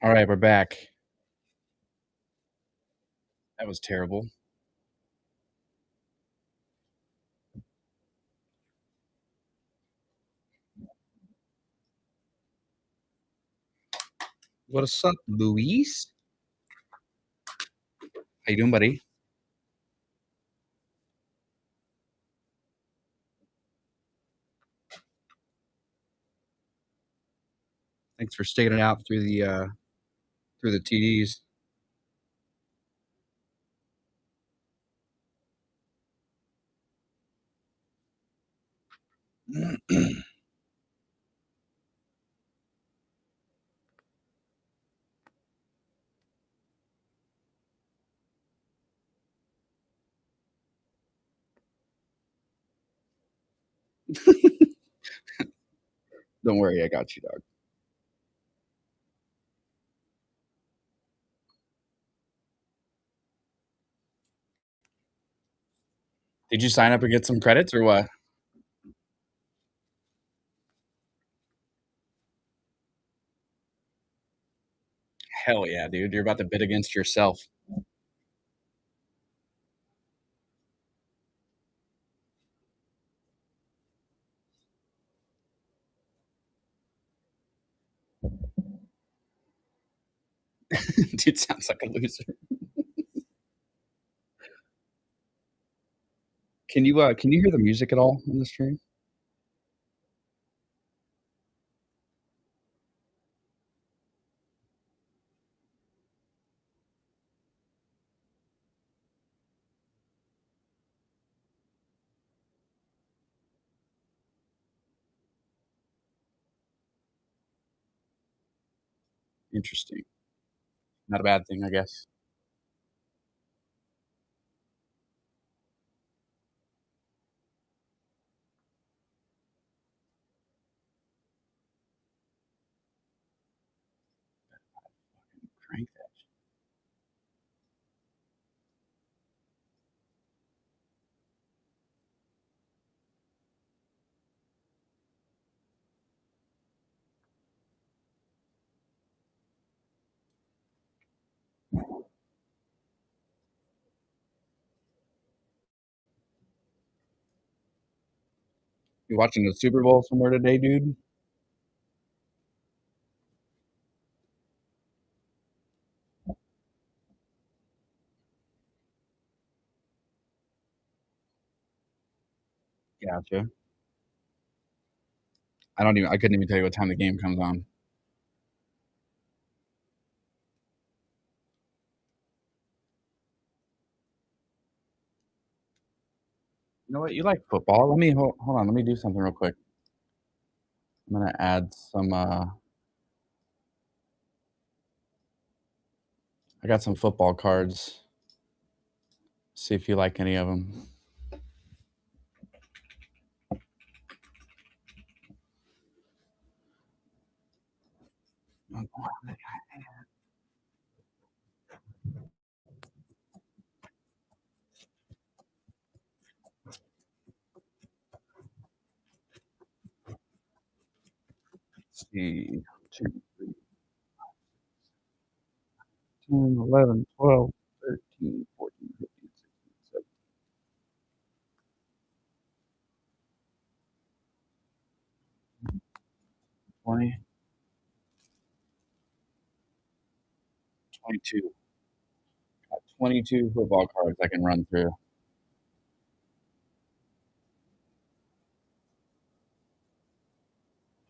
All right, we're back. That was terrible. What's up, Luis? How you doing, buddy? Thanks for sticking it out through the TDs. Don't worry, I got you, dog. Did you sign up and get some credits or what? Hell yeah, dude. You're about to bid against yourself. Dude sounds like a loser. Can you hear the music at all in the stream? Interesting. Not a bad thing, I guess. Crank that. You watching the Super Bowl somewhere today, dude? Gotcha. I couldn't even tell you what time the game comes on. You know what? You like football? Let me hold on. Let me do something real quick. I'm gonna add some. I got some football cards. See if you like any of them. Let's see. 2, 3, 10, 11, 12, 13, 14, 15, 16, 17, 20, 22. Got 22 football cards I can run through.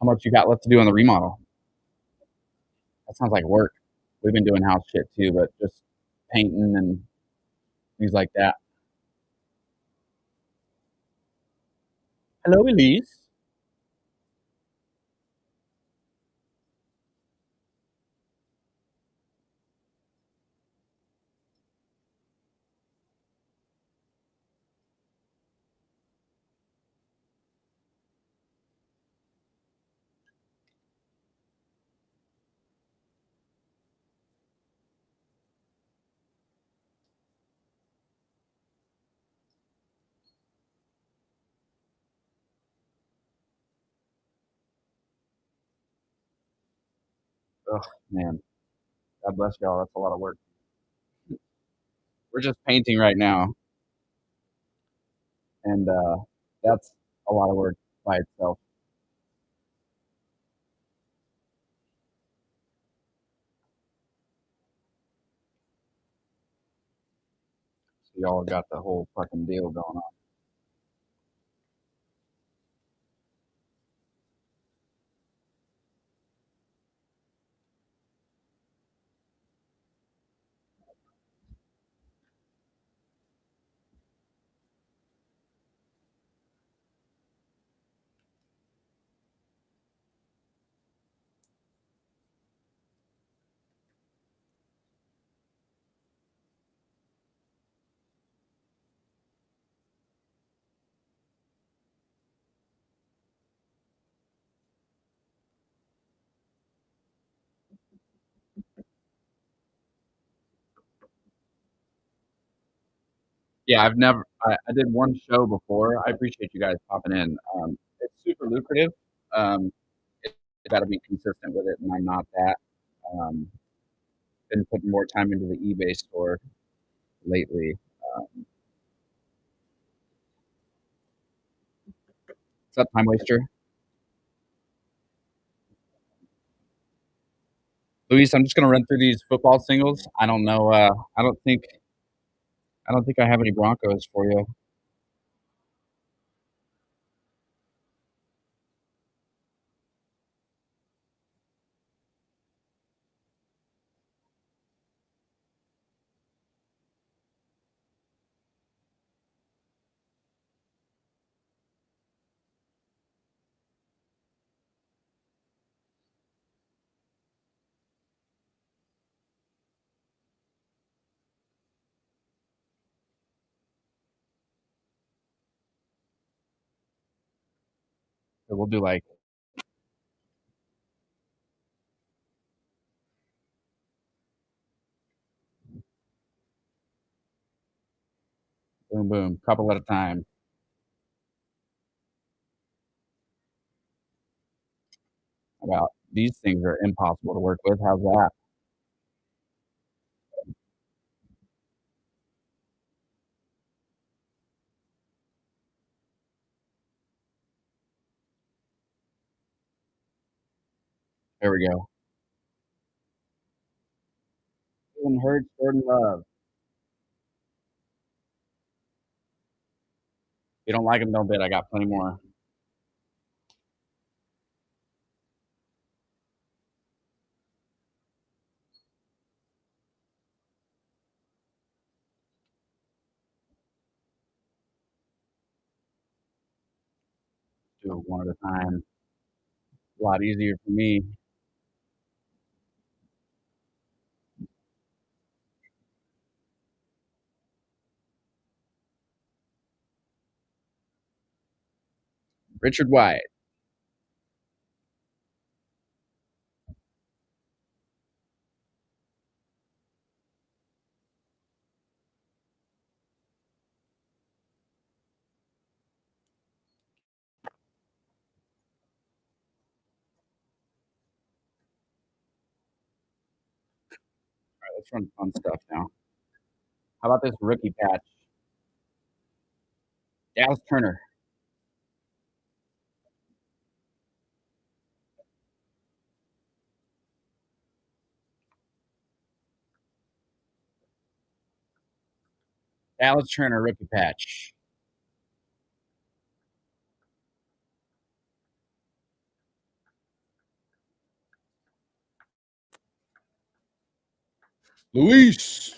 How much you got left to do on the remodel? That sounds like work. We've been doing house shit too, but just painting and things like that. Hello, Elise. Oh man. God bless y'all. That's a lot of work. We're just painting right now, and that's a lot of work by itself. So y'all got the whole fucking deal going on. Yeah, I did one show before. I appreciate you guys popping in. It's super lucrative. Um, you got to be consistent with it, and I'm not that. Um, been putting more time into the eBay store lately. Um, what's up, time waster? Luis, I'm just gonna run through these football singles. I don't know. I don't think I have any Broncos for you. So we'll do like boom, boom, couple at a time. About these things are impossible to work with. How's that? There we go. Jalen Hurts, Jordan Love. If you don't like them, don't bid. I got plenty more. Do it one at a time. A lot easier for me. Richard White. All right, let's run fun stuff now. How about this rookie patch? Dallas Turner. Dallas Turner rookie patch. Luis.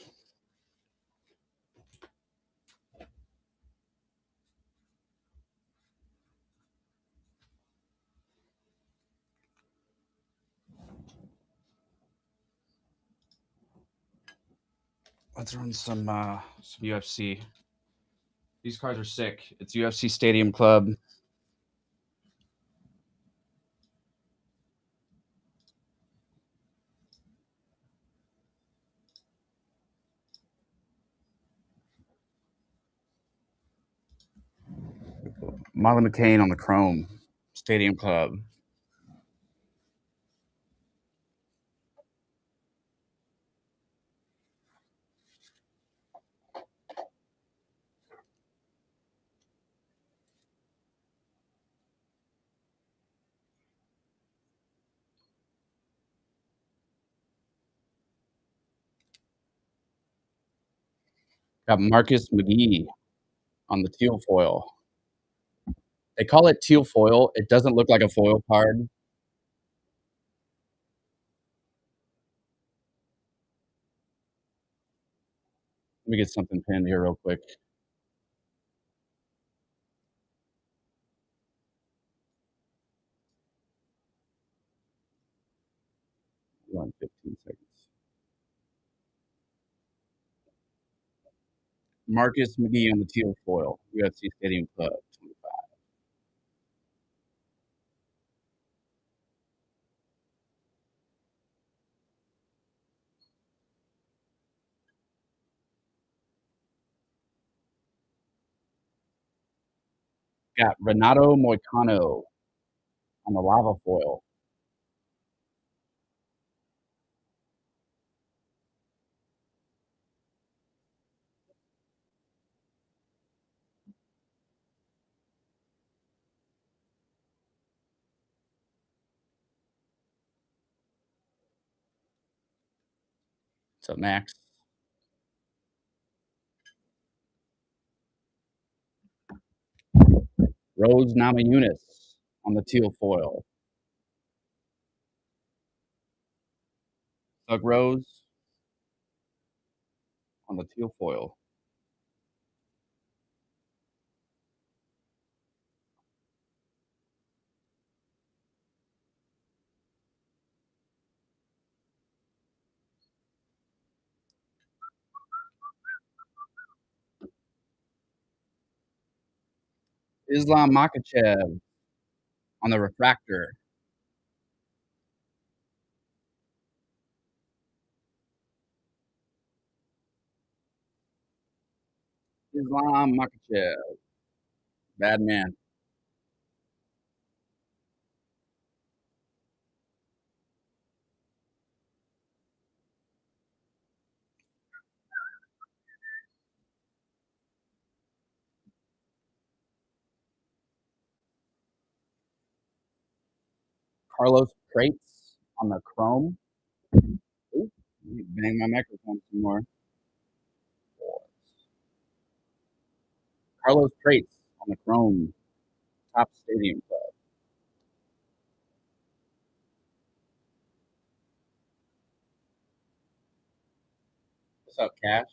Let's run some UFC. These cards are sick. It's UFC Stadium Club. Marlon McCain on the Chrome. Stadium Club. Got Marcus McGee on the teal foil. They call it teal foil. It doesn't look like a foil card. Let me get something pinned here real quick. Hold on 15 seconds. Marcus McGee on the teal foil, UFC Stadium Club 25. Got Renato Moicano on the lava foil. What's up, Max? Rose Namajunas on the teal foil. Thug Rose on the teal foil. Islam Makhachev on the refractor. Islam Makhachev. Bad man. Carlos Traits on the chrome. Ooh, bang my microphone some more. Carlos Traits on the chrome. Top Stadium Club. What's up, Cash?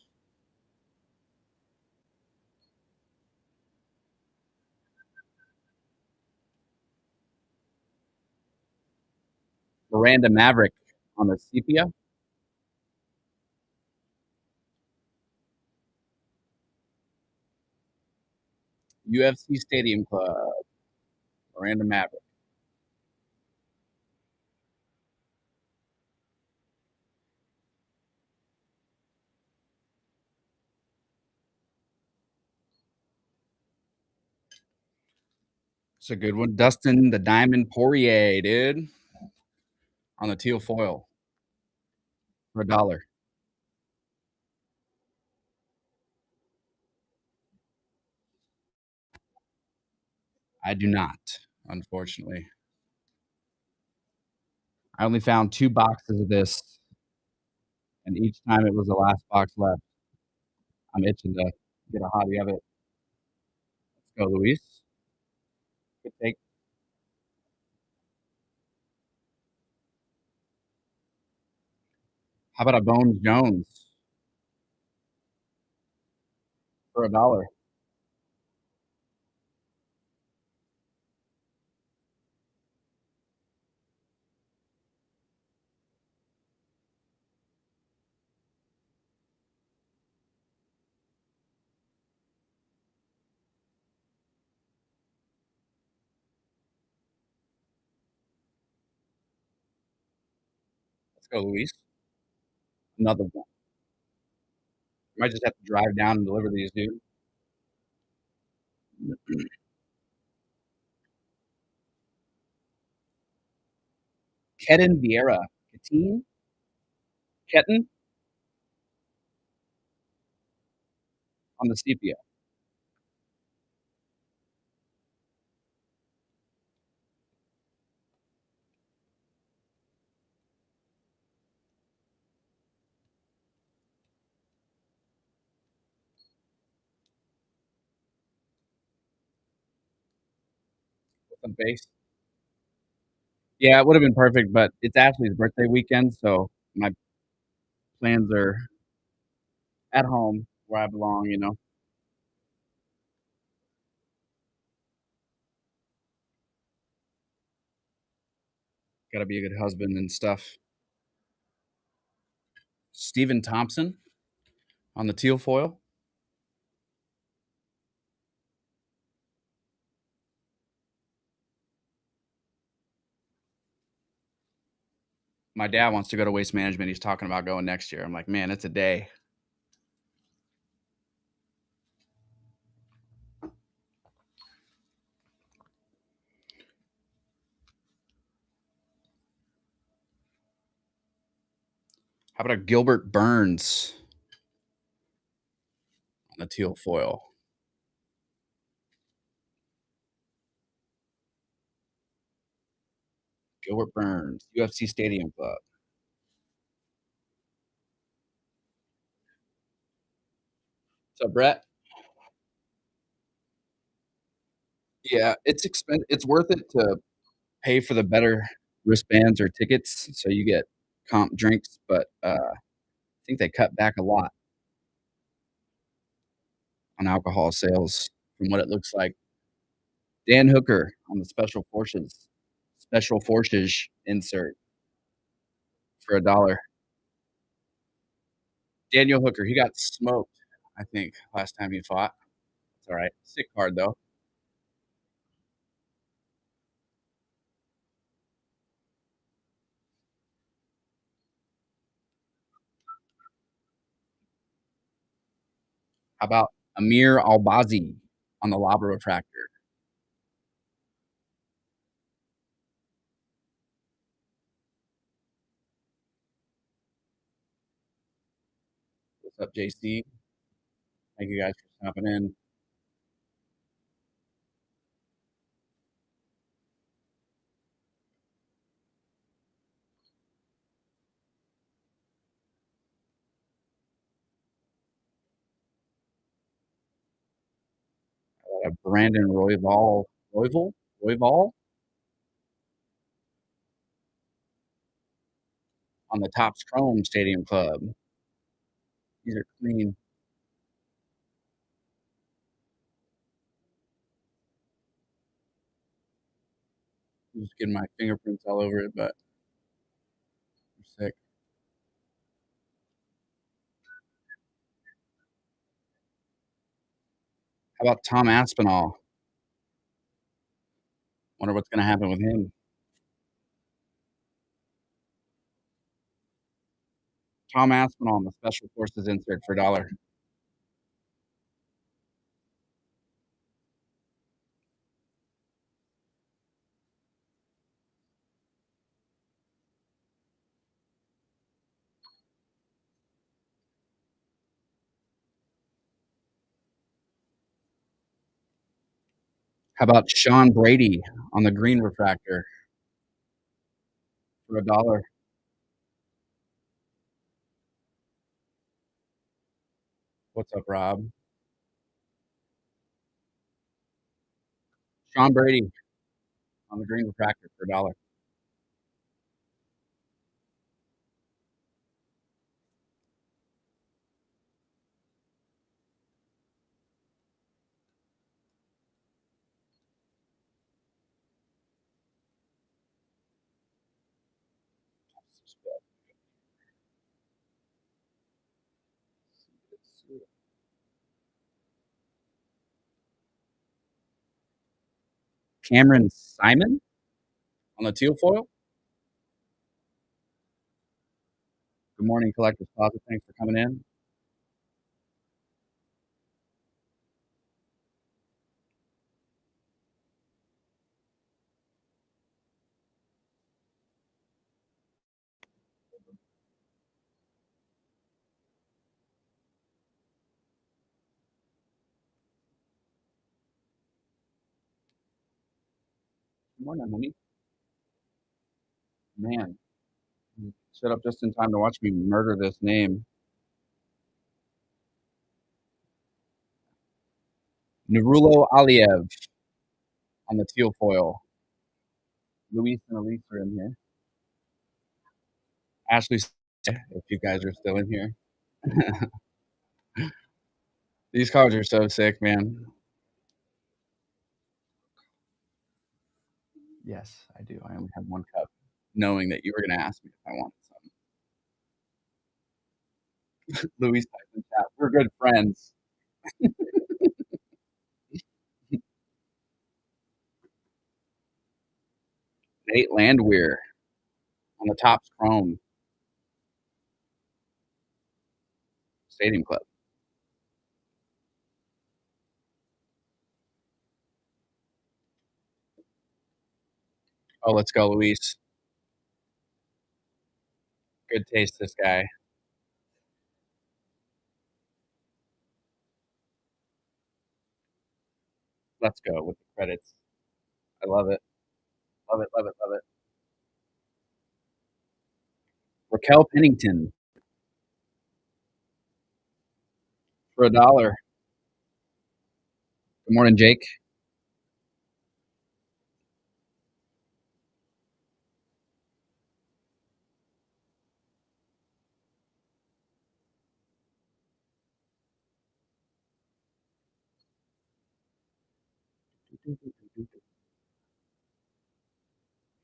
Miranda Maverick on the sepia. UFC Stadium Club. Miranda Maverick. It's a good one. Dustin the Diamond Poirier, dude, on the teal foil for $1. I do not, unfortunately. I only found 2 boxes of this, and each time it was the last box left. I'm itching to get a hobby of it. Let's go, Luis. Good take. How about a Bones Jones for $1? Let's go, Luis. Another one. Might just have to drive down and deliver these, dude. Ketan Vieira. Ketan on the sepia. some base. Yeah, it would have been perfect, but it's Ashley's birthday weekend, so my plans are at home where I belong, you know? Gotta be a good husband and stuff. Stephen Thompson on the teal foil. My dad wants to go to Waste Management. He's talking about going next year. I'm like, man, it's a day. How about a Gilbert Burns on the teal foil? Gilbert Burns, UFC Stadium Club. So Brett, yeah, it's worth it to pay for the better wristbands or tickets so you get comp drinks, but I think they cut back a lot on alcohol sales from what it looks like. Dan Hooker on the special forces insert for $1. Daniel Hooker, he got smoked, I think, last time he fought. It's all right. Sick card though. How about Amir Albazi on the lava refractor? What's up, JC? Thank you guys for stopping in. Brandon Royval on the Topps Chrome Stadium Club. These are clean. I'm just getting my fingerprints all over it, but they're sick. How about Tom Aspinall? Wonder what's going to happen with him. Tom Aspinall on the Special Forces insert for $1. How about Sean Brady on the green refractor for $1? What's up, Rob? Sean Brady on the green refractor for $1. Cameron Simon on the teal foil. Good morning, Collector's Closet. Thanks for coming in. Good morning, honey. Man, shut up just in time to watch me murder this name. Nurulo Aliyev on the teal foil. Luis and Elise are in here. Ashley's if you guys are still in here. These cards are so sick, man. Yes, I do. I only have 1 cup, knowing that you were gonna ask me if I wanted some. Luis typed in chat, "We're good friends." Nate Landwehr on the Topps Chrome Stadium Club. Oh, let's go, Luis. Good taste, this guy. Let's go with the credits. I love it. Love it, love it, love it. Raquel Pennington for $1. Good morning, Jake.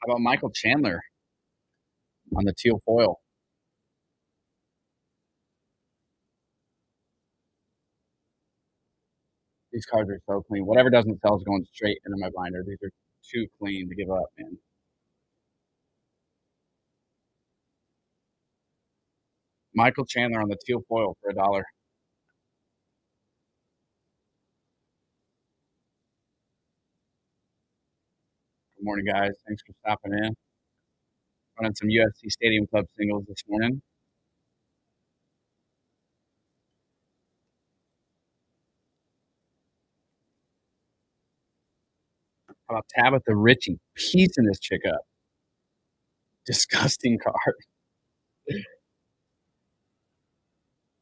How about Michael Chandler on the teal foil? These cards are so clean. Whatever doesn't sell is going straight into my binder. These are too clean to give up, man. Michael Chandler on the teal foil for $1. Good morning, guys. Thanks for stopping in. Running some UFC Stadium Club singles this morning. How about Tabitha Ritchie piecing this chick up? Disgusting card.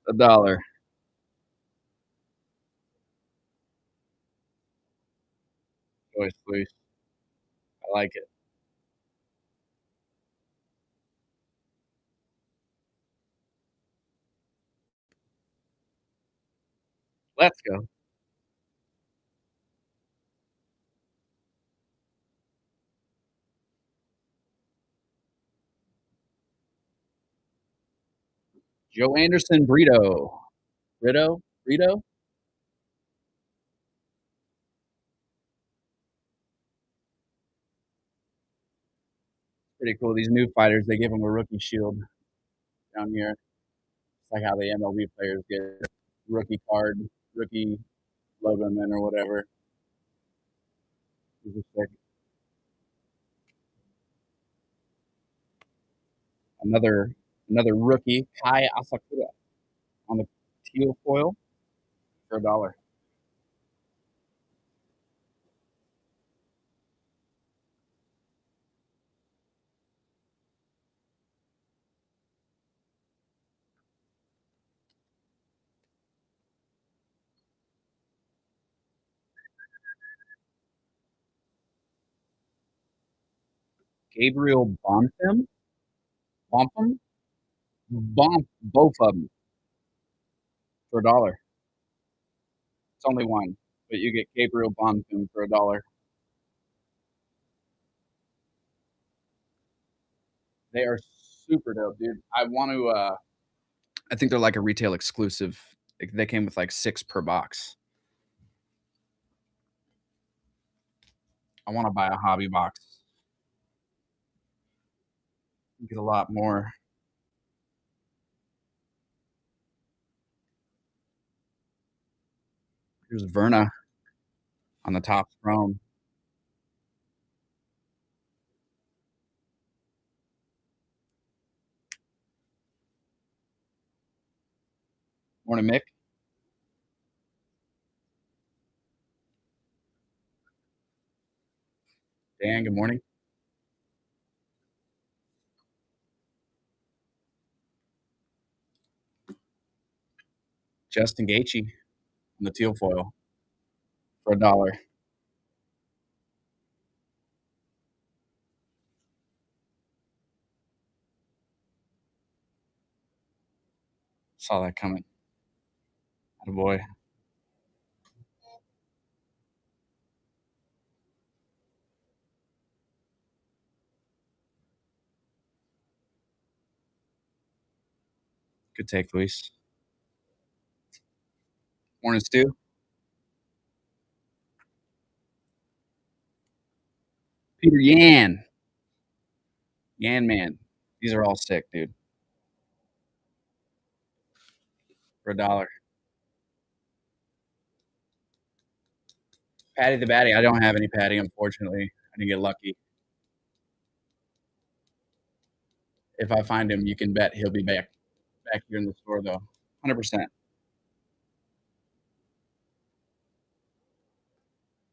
$1. Joyce Luis. I like it. Let's go. Joe Anderson Brito. Brito? Brito? Pretty cool. These new fighters, they give them a rookie shield down here. It's like how the MLB players get rookie card, rookie logo men or whatever. These are sick. Another rookie, Kai Asakura on the teal foil for $1. Gabriel Bonfim? Bonfim? Both of them for $1. It's only one, but you get Gabriel Bonfim for $1. They are super dope, dude. I want to. I think they're like a retail exclusive. They came with like 6 per box. I want to buy a hobby box. You get a lot more. Here's Verna on the top chrome. Morning, Mick. Dan, good morning. Justin Gaethje on the teal foil for $1. Saw that coming. Attaboy. Good take, Luis. Morning, Stu. Peter Yan. Yan Man. These are all sick, dude. For $1. Patty the Batty. I don't have any Patty, unfortunately. I didn't get lucky. If I find him, you can bet he'll be back here in the store, though. 100%.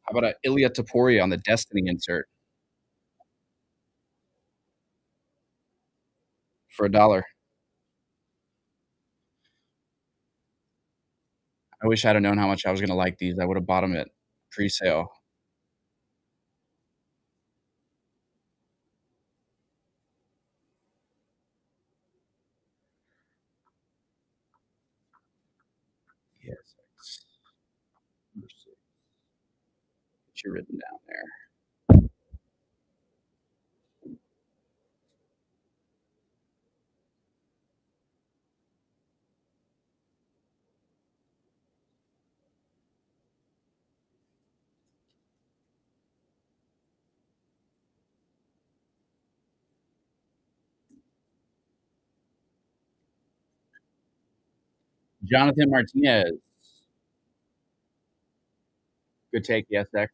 How about a Ilya Taporia on the Destiny insert for $1? I wish I'd have known how much I was gonna like these. I would have bought them at pre-sale. Yes. Number 6. Get you written down there. Jonathan Martinez. Good take, yes, X.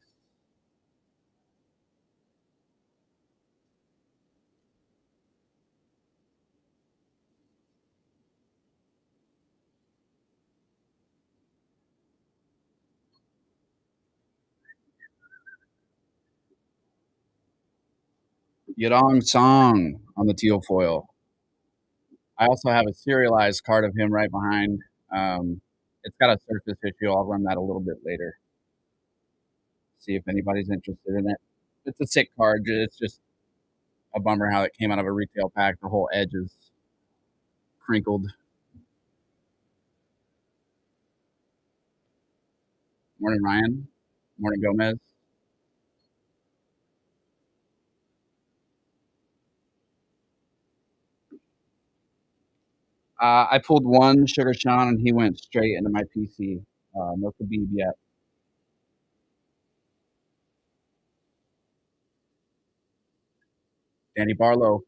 Yadong Song on the teal foil. I also have a serialized card of him right behind. It's got a surface issue. I'll run that a little bit later. See if anybody's interested in it. It's a sick card. It's just a bummer how it came out of a retail pack. The whole edge is crinkled. Morning, Ryan. Morning, Gomez. I pulled one Sugar Sean and he went straight into my PC. No Khabib yet. Danny Barlow.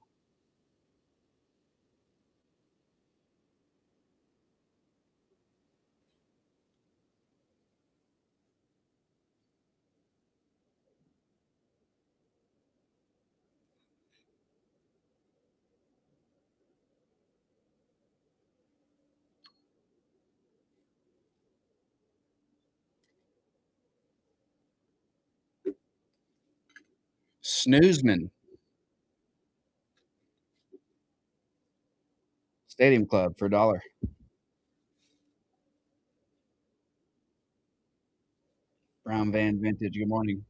Snoozeman. Stadium Club for $1. Brown Van Vintage. Good morning.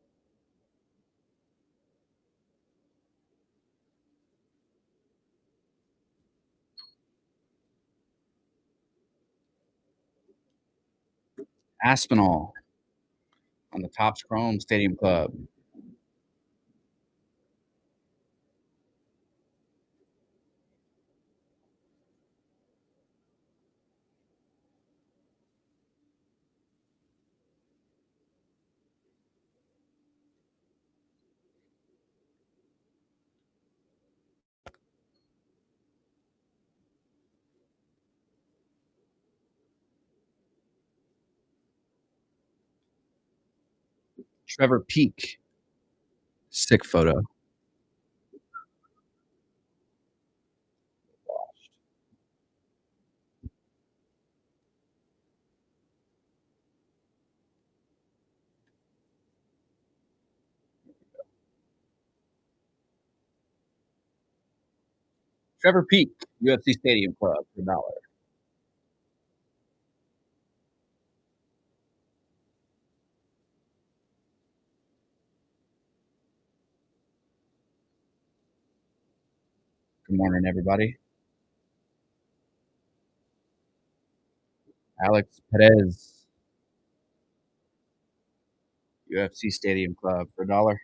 Aspinall on the Topps Chrome Stadium Club. Trevor Peak. Sick photo. Trevor Peak, UFC Stadium Club for $1. Good morning, everybody. Alex Perez, UFC Stadium Club for $1.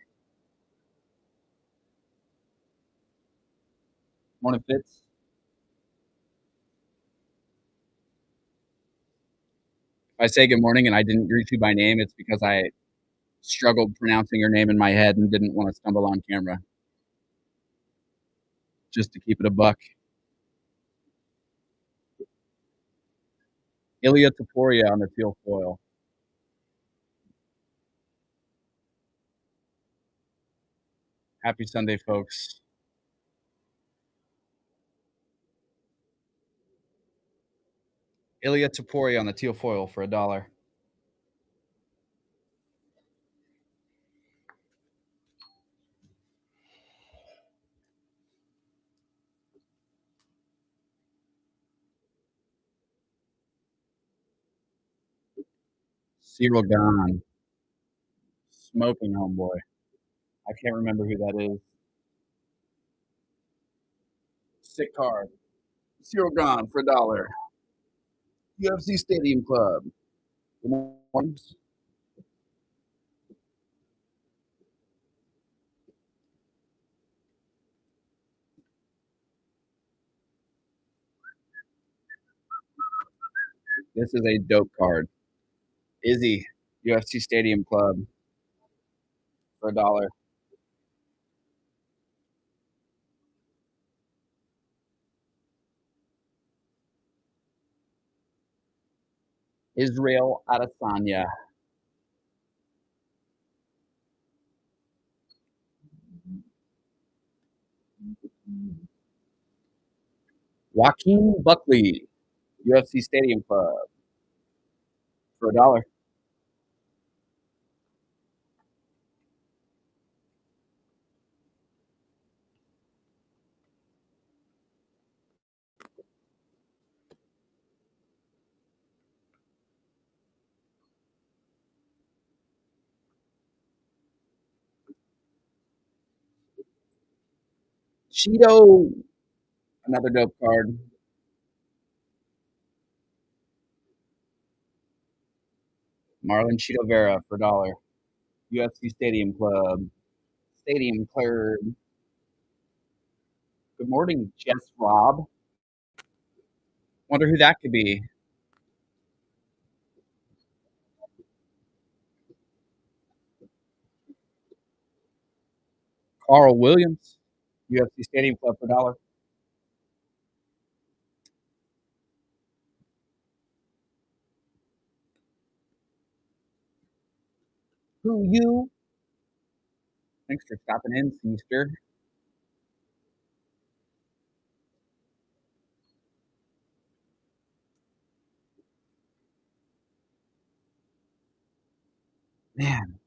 Morning, Fitz. If I say good morning and I didn't greet you by name, it's because I struggled pronouncing your name in my head and didn't want to stumble on camera. Just to keep it a buck. Ilya Taporia on the teal foil. Happy Sunday, folks. Ilya Taporia on the teal foil for $1. Cyril Gahn, smoking homeboy. I can't remember who that is. Sick card. Cyril Gahn for $1. UFC Stadium Club. Good morning. This is a dope card. Izzy, UFC Stadium Club for $1. Israel Adesanya. Joaquin Buckley, UFC Stadium Club for $1. Cheeto, another dope card. Marlon Cheeto Vera for $1. UFC Stadium Club. Stadium cleared. Good morning, Jess Rob. Wonder who that could be. Carl Williams, UFC Stadium Club for $1. Who you? Thanks for stopping in, Seaster. Man,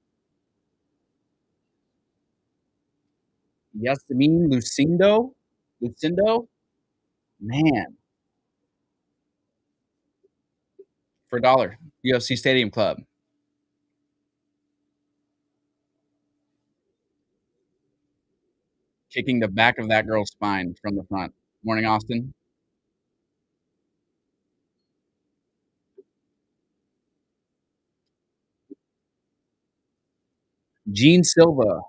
Yasemin Lucindo, man, for $1. UFC Stadium Club. Kicking the back of that girl's spine from the front. Morning, Austin. Gene Silva.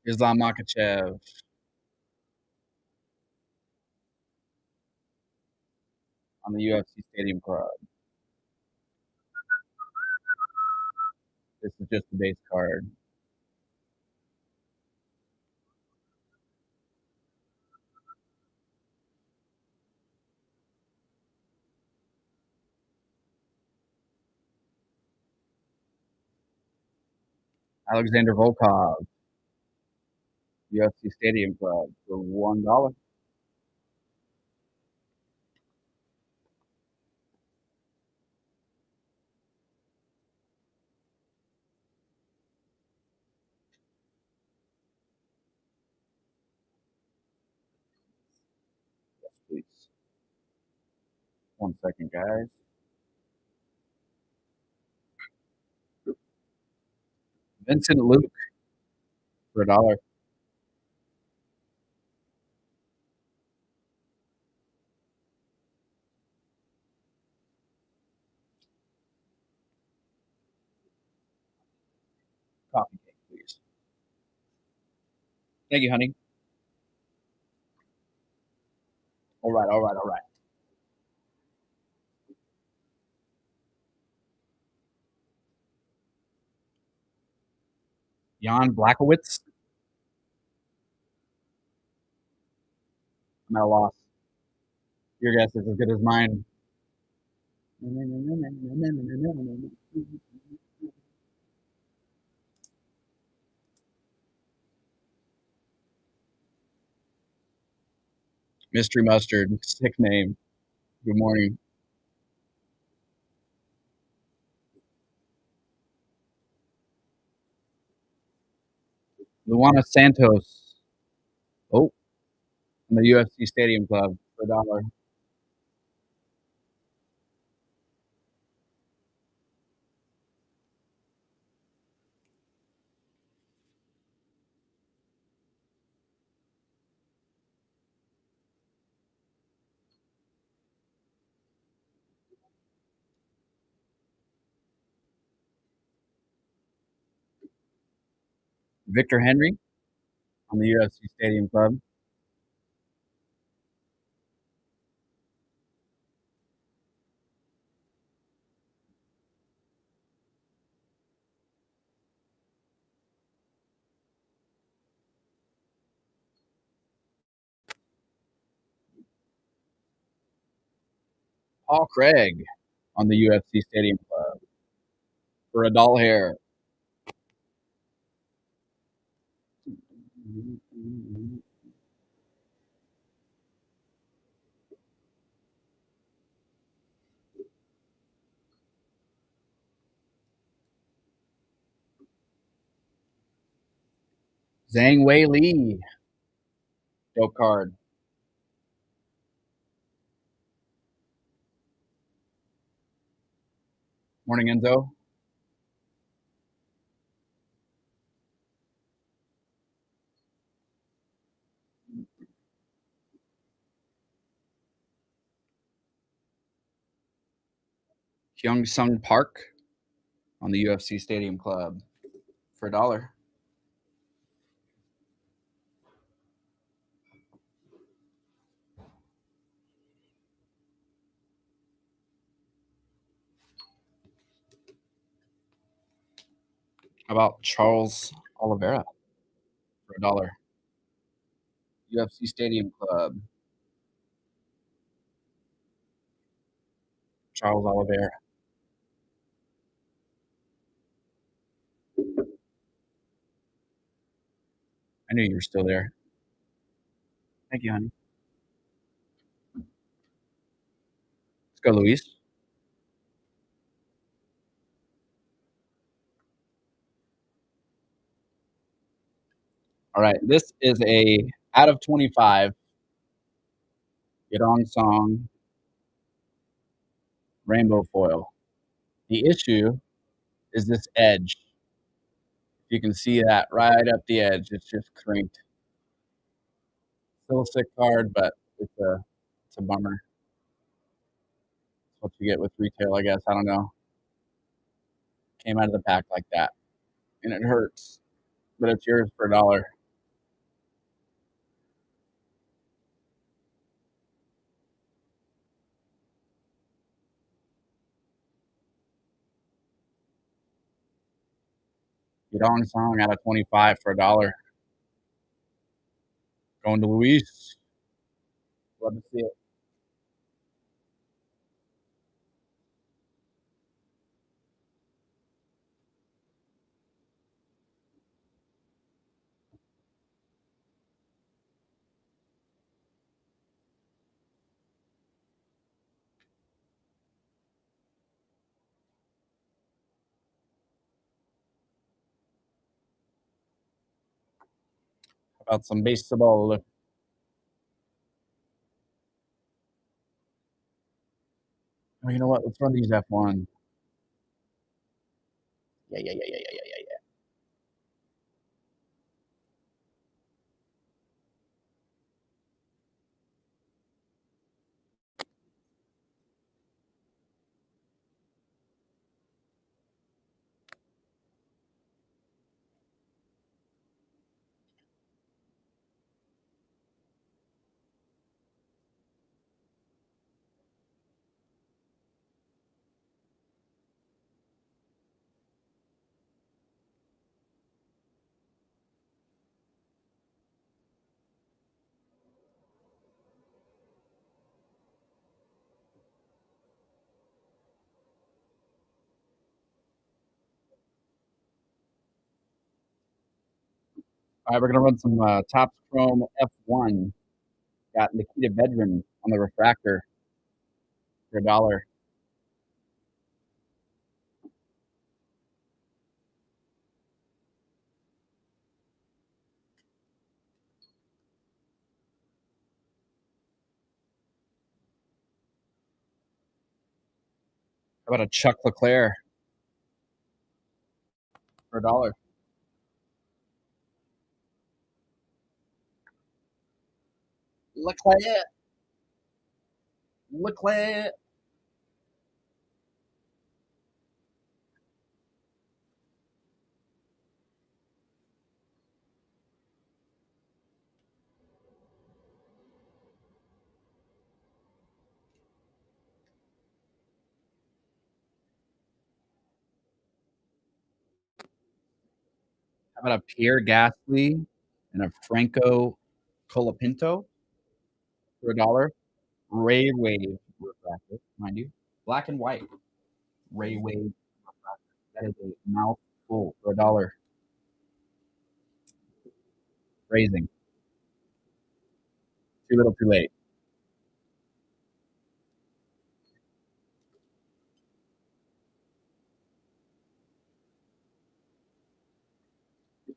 Islam Makhachev. On the UFC Stadium Club. This is just the base card. Alexander Volkov, UFC Stadium Club for $1. 1 second, guys. Vincent Luke for $1. Coffee cake, please. Thank you, honey. All right, all right, all right. Jan Blachowicz. I'm at a loss. Your guess is as good as mine. Mystery Mustard, sick name. Good morning. Luana Santos. Oh, from the UFC Stadium Club for $1. Victor Henry on the UFC Stadium Club. Paul Craig on the UFC Stadium Club for $1 hair. Zhang Wei Li. Dope card. Morning, Enzo. Kyung Sung Park on the UFC Stadium Club for $1. How about Charles Oliveira for $1? UFC Stadium Club. Charles Oliveira. I knew you were still there. Thank you, honey. Let's go, Luis. All right, this is a out of 25 Yadong Song rainbow foil. The issue is this edge. You can see that right up the edge. It's just crinked. Still a sick card, but it's a bummer. It's what you get with retail, I guess. I don't know. Came out of the pack like that, and it hurts, but it's yours for $1. Yadong Song out of 25 for $1. Going to Luis. Love to see it. How about some baseball? Oh, you know what? Let's run these F1. Yeah, yeah, yeah, yeah, yeah, yeah, yeah. All right, we're gonna run some Topps Chrome F1. Got Nikita Vedran on the refractor for $1. How about a Chuck Leclerc for $1? Leclerc, Leclerc. How about a Pierre Gasly and a Franco Colapinto for $1? Ray Wave refractor, mind you. Black and white. Ray Wave refractor. That is a mouthful for $1. Phrasing. Too little, too late.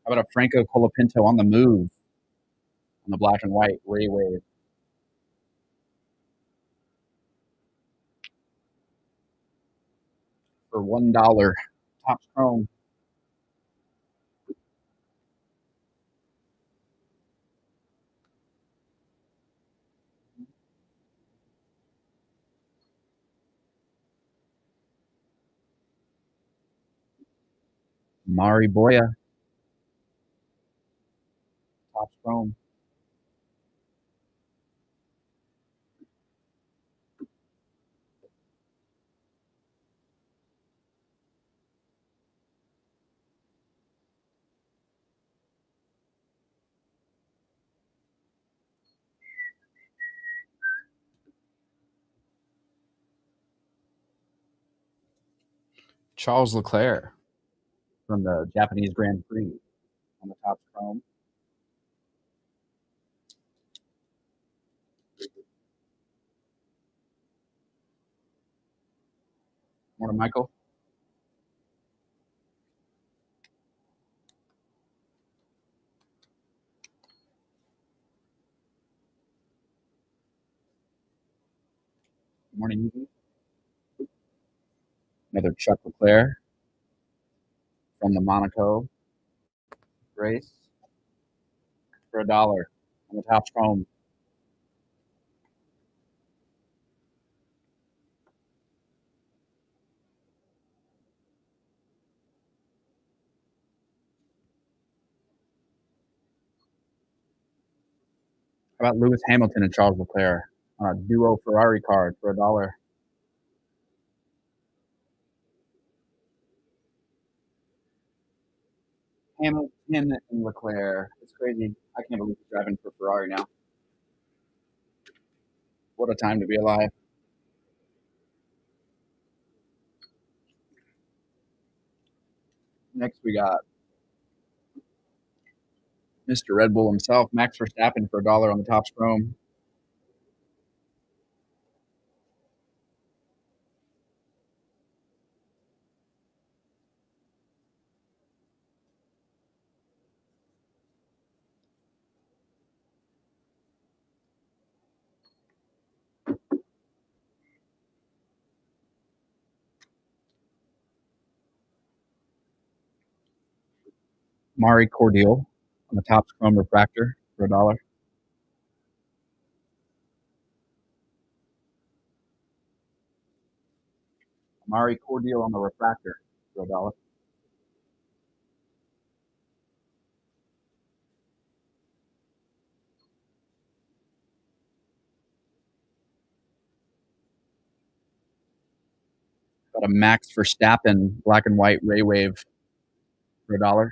How about a Franco Colapinto on the move on the black and white Ray Wave for $1? Topps Chrome. Mari Boya. Topps Chrome. Charles Leclerc from the Japanese Grand Prix on the Topps Chrome. Morning, Michael. Morning, Evie. Another Chuck Leclerc from the Monaco race for $1 on the Topps Chrome. How about Lewis Hamilton and Charles Leclerc on a duo Ferrari card for $1? Hamilton and Leclerc. It's crazy. I can't believe he's driving for Ferrari now. What a time to be alive. Next, we got Mr. Red Bull himself, Max Verstappen for $1 on the Topps Chrome. Mari Cordial on the Topps Chrome Refractor for $1. Mari Cordial on the Refractor for $1. Got a Max Verstappen black and white Ray Wave for $1.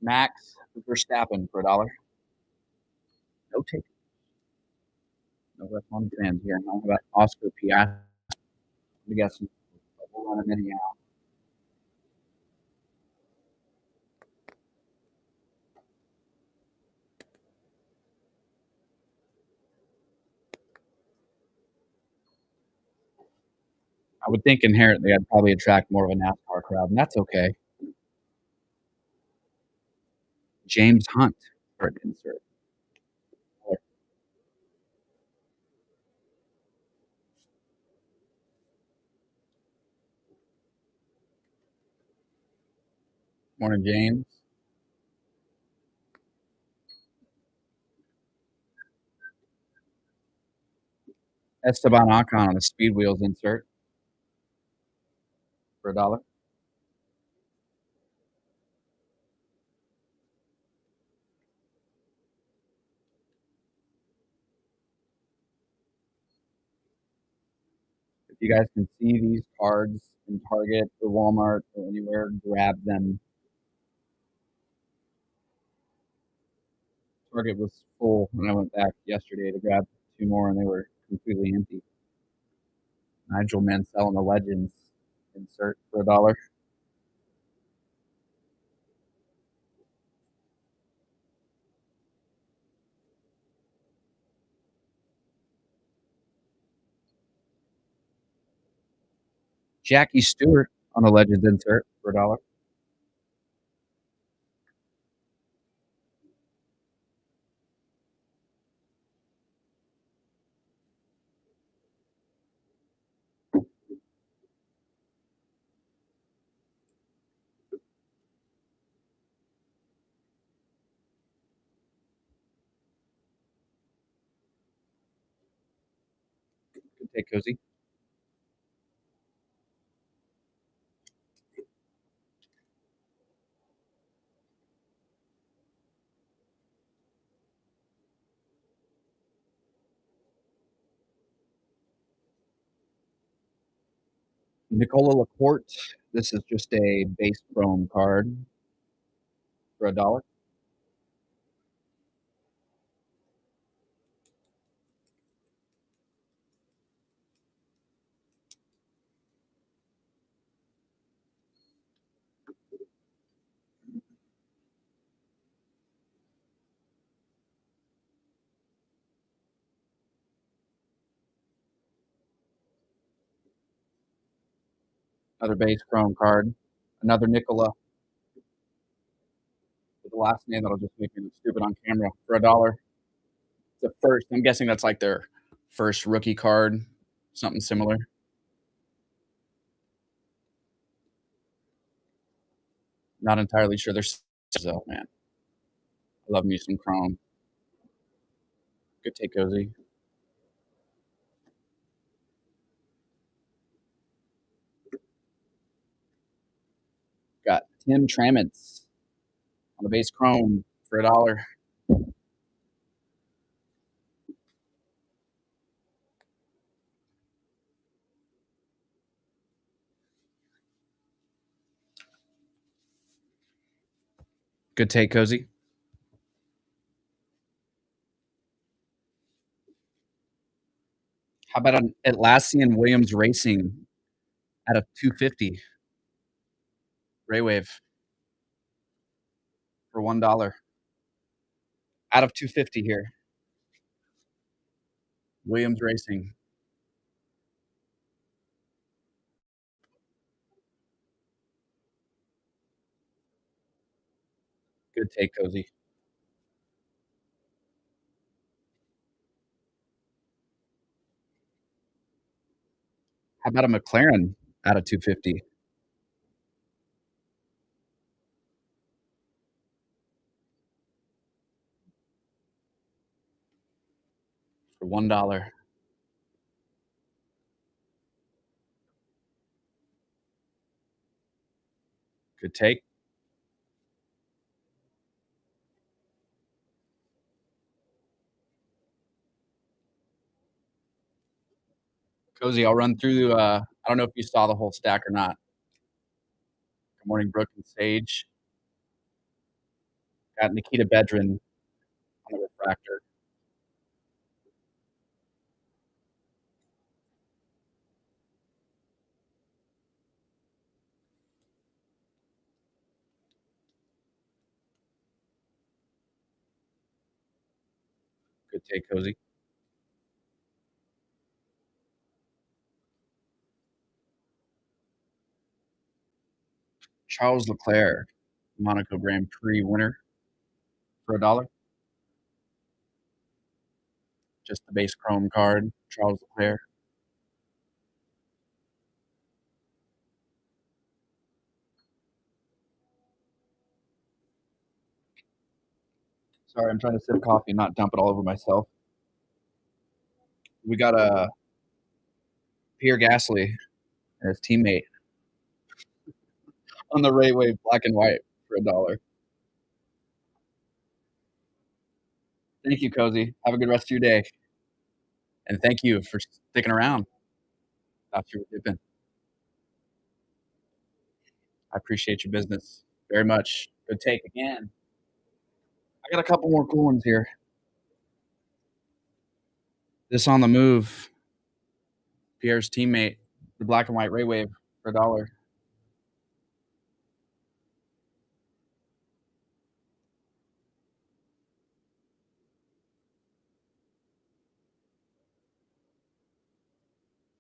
Max Verstappen for $1. No take. No F1 fans here. How about Oscar Piastri? I'm guessing we'll run a mini out. I would think inherently I'd probably attract more of a NASCAR crowd, and that's okay. James Hunt for an insert. Morning, James. Esteban Ocon on a Speed Wheels insert for $1. If you guys can see these cards in Target or Walmart or anywhere, grab them. Target was full when I went back yesterday to grab two more, and they were completely empty. Nigel Mansell on the Legends insert for $1. Jackie Stewart on the Legends insert for $1. Good take, Cozy. Nicola Laporte. This is just a base chrome card for $1. Another base chrome card. Another Nicola with the last name that'll just make me look stupid on camera for $1. The first, I'm guessing that's like their first rookie card, something similar. Not entirely sure. There's though, man. I love me some chrome. Good take, Cozy. Got Tim Trammets on the base chrome for $1. Good take, Cozy. How about an Atlassian Williams Racing out of 250 Ray Wave for $1? Out of 250 here. Williams Racing. Good take, Cozy. How about a McLaren out of 250 for $1? Good take. Cozy, I'll run through, I don't know if you saw the whole stack or not. Good morning, Brooke and Sage. Got Nikita Bedrin on the refractor. Good take, Cozy. Charles Leclerc, Monaco Grand Prix winner for $1. Just the base chrome card, Charles Leclerc. Sorry, I'm trying to sip coffee and not dump it all over myself. We got a Pierre Gasly and his teammate on the Ray Wave black and white for $1. Thank you, Cozy. Have a good rest of your day. And thank you for sticking around after you were dipping. I appreciate your business very much. Good take again. I got a couple more cool ones here. This on the move, Pierre's teammate, the black and white Ray Wave for $1.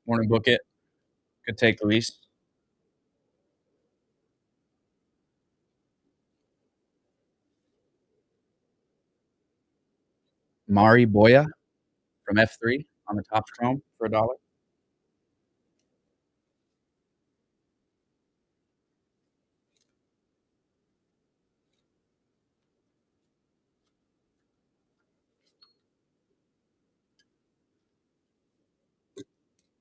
Morning, book it. Good take, Luis. Mari Boya from F3 on the top chrome for $1.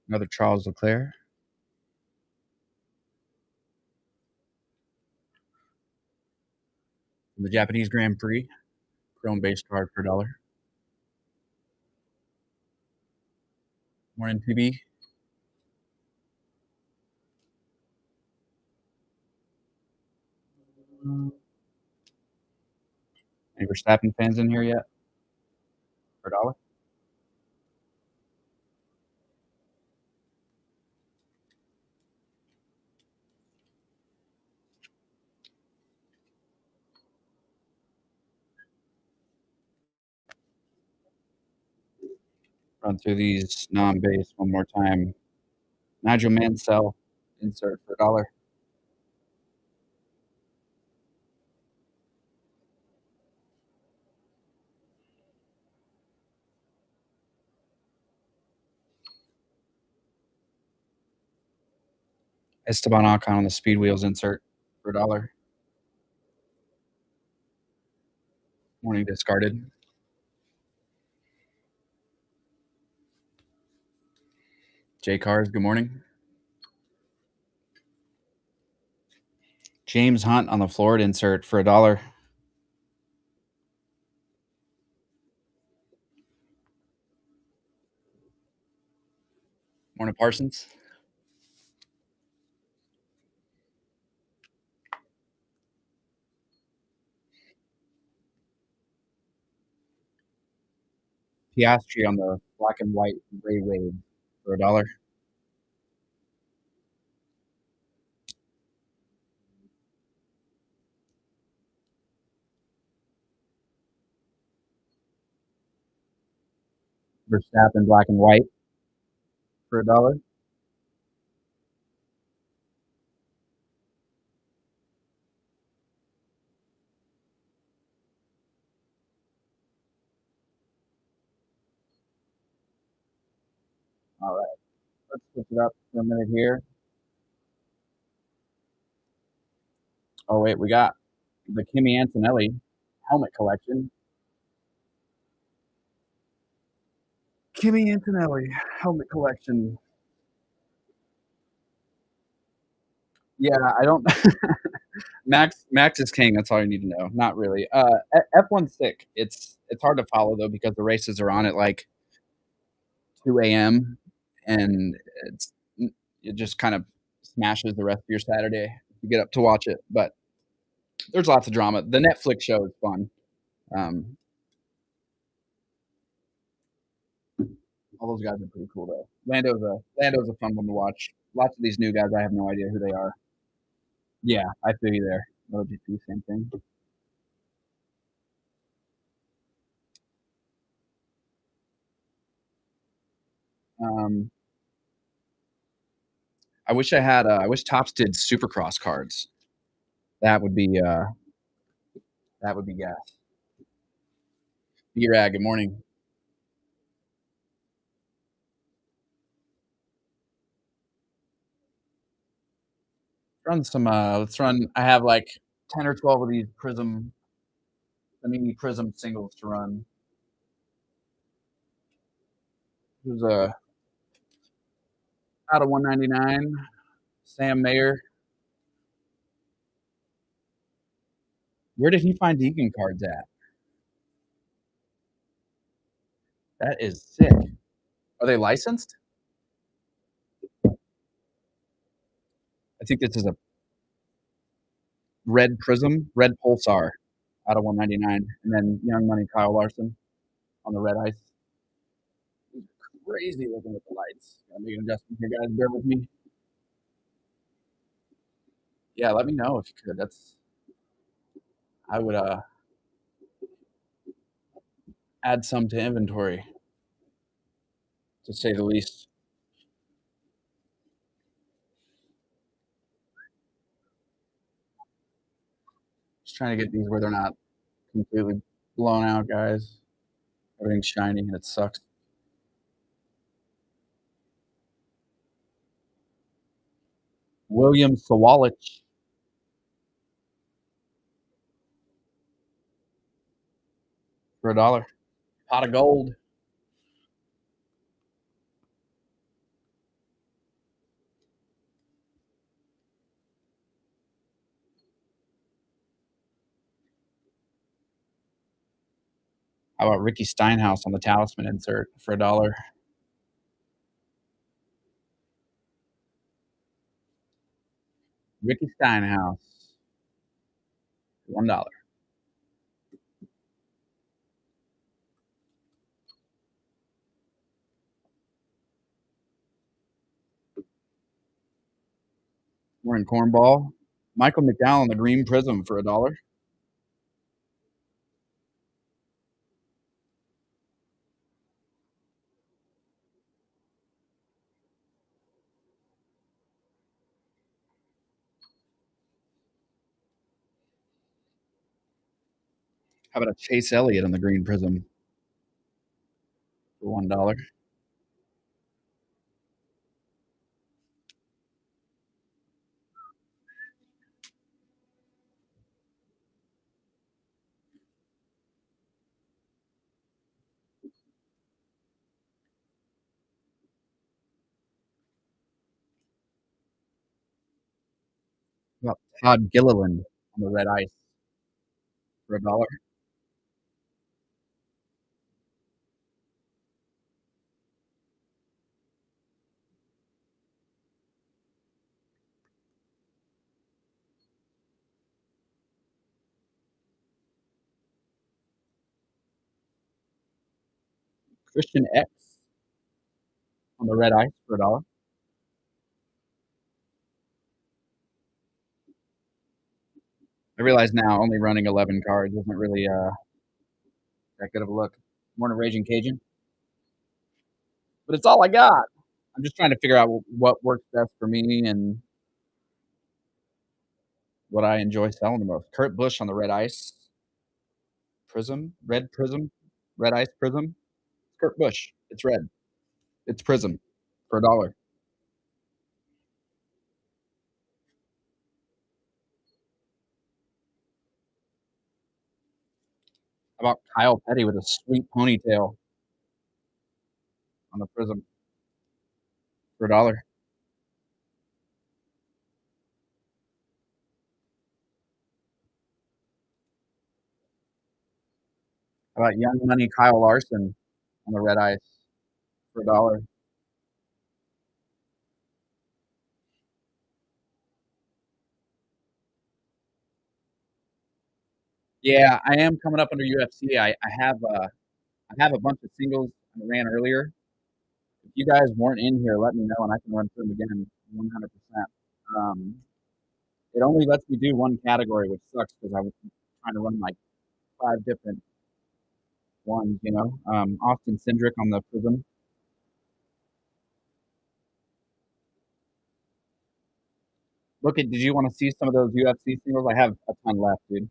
Another Charles Leclerc. From the Japanese Grand Prix, chrome base card for $1. Morning, PB. Any Verstappen fans in here yet? For $1. Run through these non-base one more time. Nigel Mansell insert for $1. Esteban Ocon on the speed wheels insert for $1. Morning discarded. J Cars, good morning. James Hunt on the Florida insert for $1. Morning Parsons. Piastri on the black and white Ray Wave for $1. Verstappen black and white for $1. All right. Let's switch it up for a minute here. Oh wait, we got the Kimmy Antonelli helmet collection. Kimmy Antonelli helmet collection. Yeah, I don't. Max is king. That's all you need to know. Not really. F1 sick. It's hard to follow though because the races are on at like 2 a.m. and it's it just kind of smashes the rest of your Saturday if you get up to watch it. But there's lots of drama. The Netflix show is fun. Um, all those guys are pretty cool though. Lando's a fun one to watch. Lots of these new guys, I have no idea who they are. Yeah, I feel you there. MotoGP, same thing. Um, I wish Tops did Supercross cards. That would be that would be gas. B-Rag, good morning. Run some let's run I have like 10 or 12 of these the mini prism singles to run. There's a out of 199, Sam Mayer. Where did he find Deacon cards at? That is sick. Are they licensed? I think this is a red prism, red pulsar out of 199, and then Young Money Kyle Larson on the red ice. Crazy looking with the lights. Gotta make an adjustment here, guys. Bear with me. Yeah, let me know if you could. That's I would add some to inventory, to say the least. Just trying to get these where they're not completely blown out, guys. Everything's shiny and it sucks. William Sawalich for $1. Pot of gold. How about Ricky Steinhaus on the talisman insert for $1? Ricky Steinhaus, $1. We're in cornball. Michael McDowell on the green prism for $1. How about a Chase Elliott on the green prism for $1? How about Todd Gilliland on the red ice for $1? Christian X on the red ice for $1. I realize now only running 11 cards isn't really that good of a look. Morning Raging Cajun, but it's all I got. I'm just trying to figure out what works best for me and what I enjoy selling the most. Kurt Busch on the red ice prism, red ice prism. Kurt Busch. It's red. It's prism for $1. How about Kyle Petty with a sweet ponytail on the Prism for $1? How about Young Money Kyle Larson on the red ice for $1? Yeah, I am coming up under UFC. I have a bunch of singles I ran earlier. If you guys weren't in here, let me know and I can run through them again 100%. Um, it only lets me do one category, which sucks because I was trying to run like 5 different ones, you know. Austin Cindric on the Prism. Look at, did you want to see some of those UFC singles? I have a ton left, dude.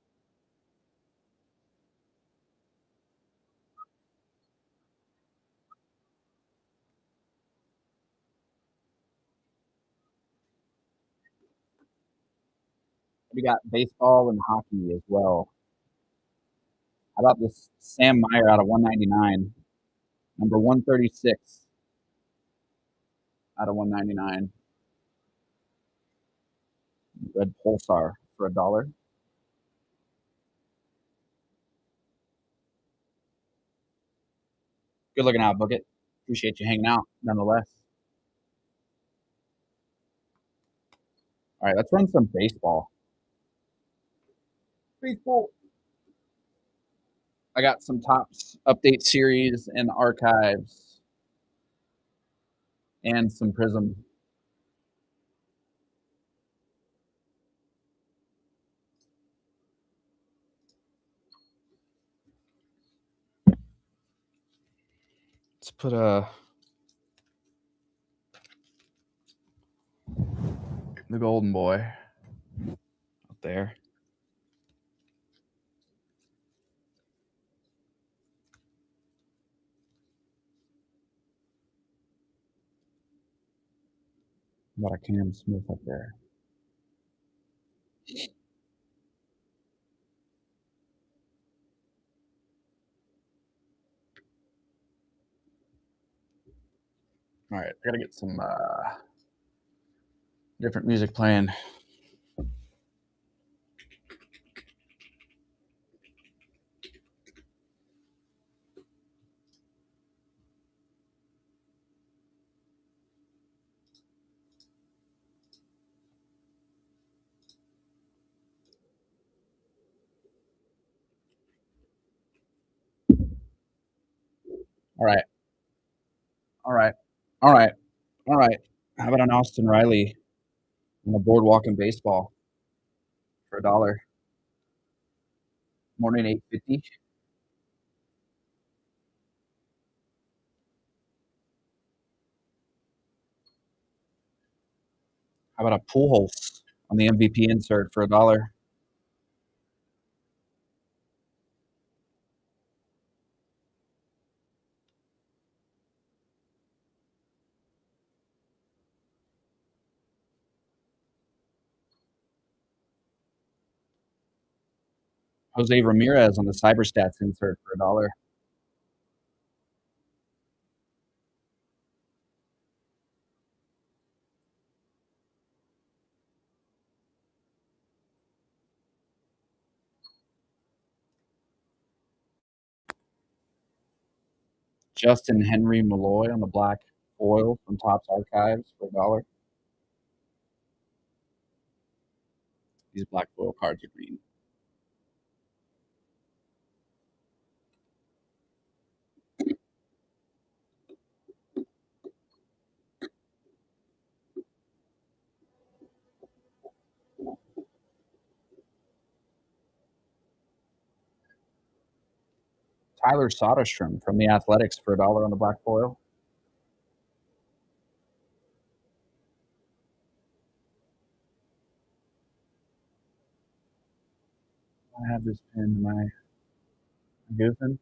We got baseball and hockey as well. How about this Sam Meyer out of 199, number 136 out of 199, red Pulsar for $1. Good looking out, Book It. Appreciate you hanging out nonetheless. All right, let's run some baseball. Baseball. I got some tops update series and archives and some Prism. Let's put the golden boy up there. How about a Cam Smith up there? All right, I gotta get some different music playing. All right, all right, all right, all right. How about an Austin Riley on the boardwalk in baseball for $1? Morning 8:50. How about a Pujols on the MVP insert for $1? Jose Ramirez on the Cyberstats insert for $1. Justin Henry Malloy on the black foil from Topps Archives for $1. These black foil cards are green. Tyler Soderstrom from the Athletics for $1 on the black foil. I have this pin. Am I goofing?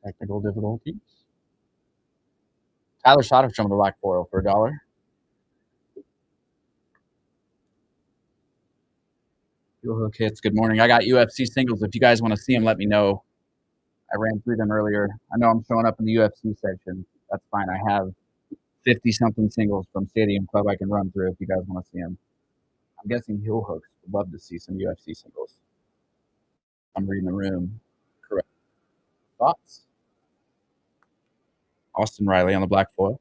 Technical difficulties. Tyler Soderstrom from the black foil for $1. Fuel hook hits. Good morning. I got UFC singles. If you guys want to see them, let me know. I ran through them earlier. I know I'm showing up in the UFC section. That's fine. I have 50-something singles from Stadium Club I can run through if you guys want to see them. I'm guessing heel hooks would love to see some UFC singles. I'm reading the room. Correct. Thoughts? Austin Riley on the black foil.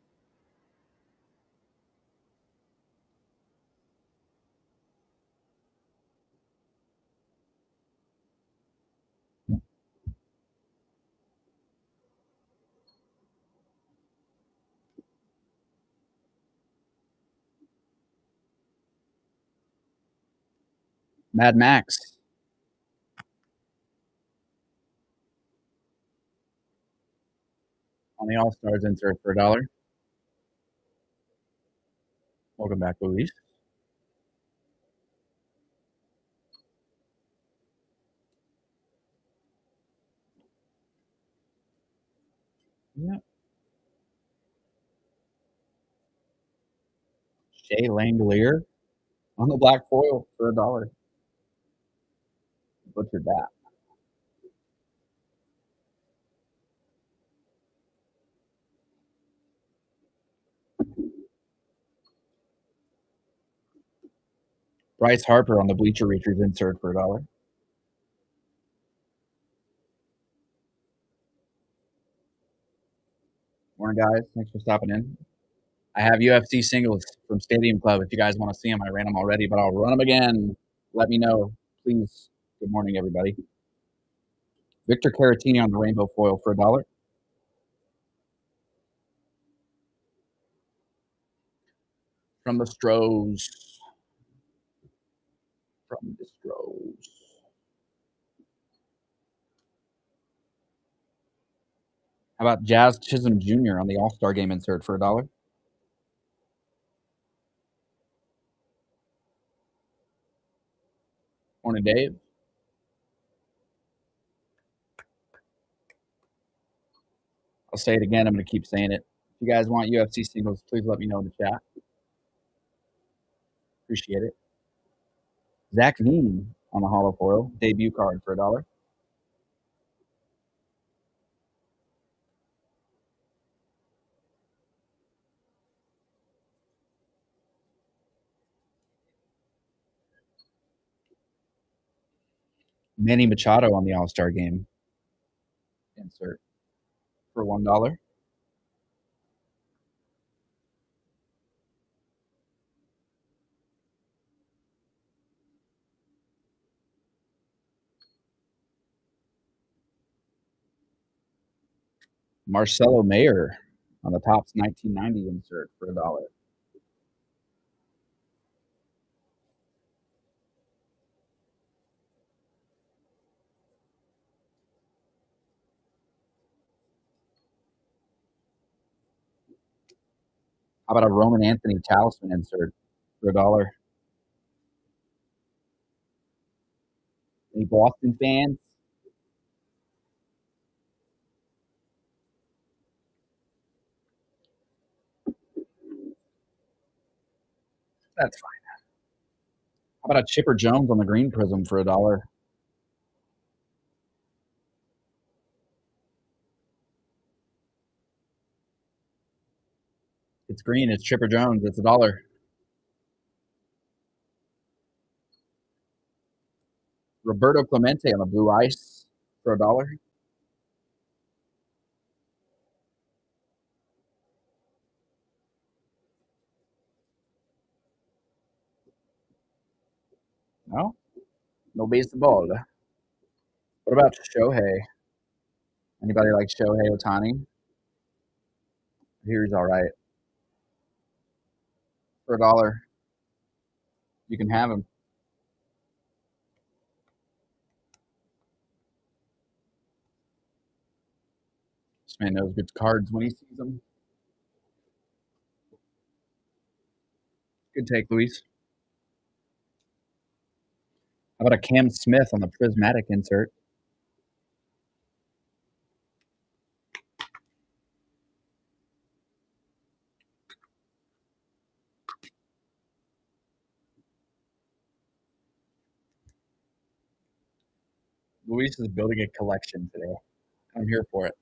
Mad Max. On the All-Stars insert for $1. Welcome back, Luis. Yep. Shea Langolier on the black foil for $1. Butchered that. Bryce Harper on the Bleacher Reachers insert for $1. Morning, guys. Thanks for stopping in. I have UFC singles from Stadium Club. If you guys want to see them, I ran them already, but I'll run them again. Let me know, please. Good morning, everybody. Victor Caratini on the rainbow foil for $1. From the Stros. From the Stros. How about Jazz Chisholm Jr. on the All-Star Game insert for $1? Morning, Dave. I'll say it again. I'm going to keep saying it. If you guys want UFC singles, please let me know in the chat. Appreciate it. Zach Veen on the hollow foil debut card for $1. Manny Machado on the All-Star Game insert for $1. Marcelo Mayer on the Topps 1990 insert for $1. How about a Roman Anthony Talisman insert for $1? Any Boston fans? That's fine. How about a Chipper Jones on the green prism for $1? It's green. It's Chipper Jones. It's $1. Roberto Clemente on the blue ice for $1. No? No baseball. What about Shohei? Anybody like Shohei Ohtani? Here he's all right. For $1, you can have him. This man knows good cards when he sees them. Good take, Luis. How about a Cam Smith on the prismatic insert? Luis is building a collection today. I'm here for it.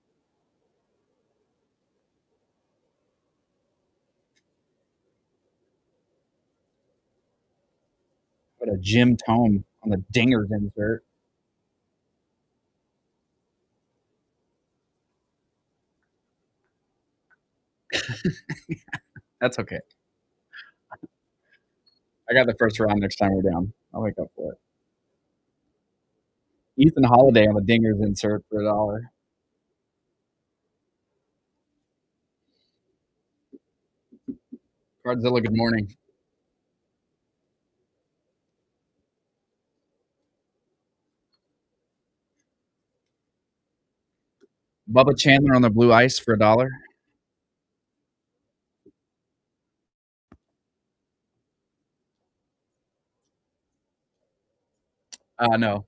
Put a Jim Tome on the dingers insert. That's okay. I got the first round next time we're down. I'll wake up for it. Ethan Holiday on the dingers insert for $1. Cardzilla, good morning. Bubba Chandler on the blue ice for $1.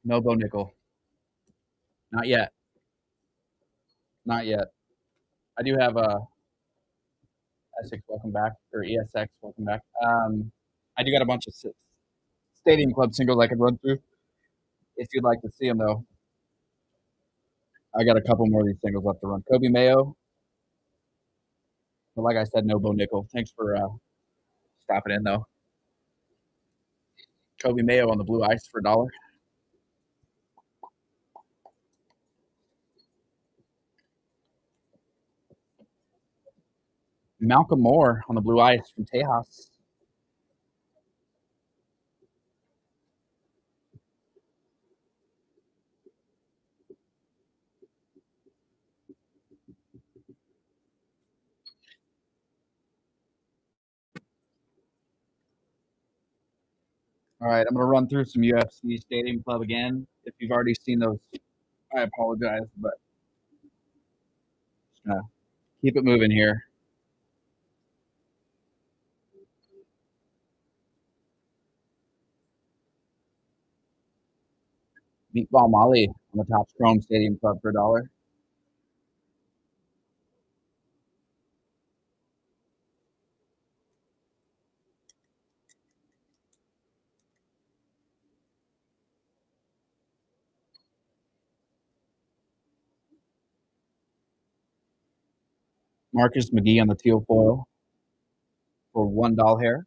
No Bo Nickel. Not yet. Not yet. I do have a Essex, welcome back, or ESX, welcome back. I do got a bunch of Stadium Club singles I could run through if you'd like to see them, though. I got a couple more of these singles left to run. Kobe Mayo, but like I said, no Bo Nickel. Thanks for stopping in, though. Kobe Mayo on the blue ice for $1. Malcolm Moore on the blue ice from Tejas. All right, I'm going to run through some UFC Stadium Club again. If you've already seen those, I apologize, but just going to keep it moving here. Meatball Molly on the Topps Chrome Stadium Club for $1. Marcus McGee on the teal foil for $1 here.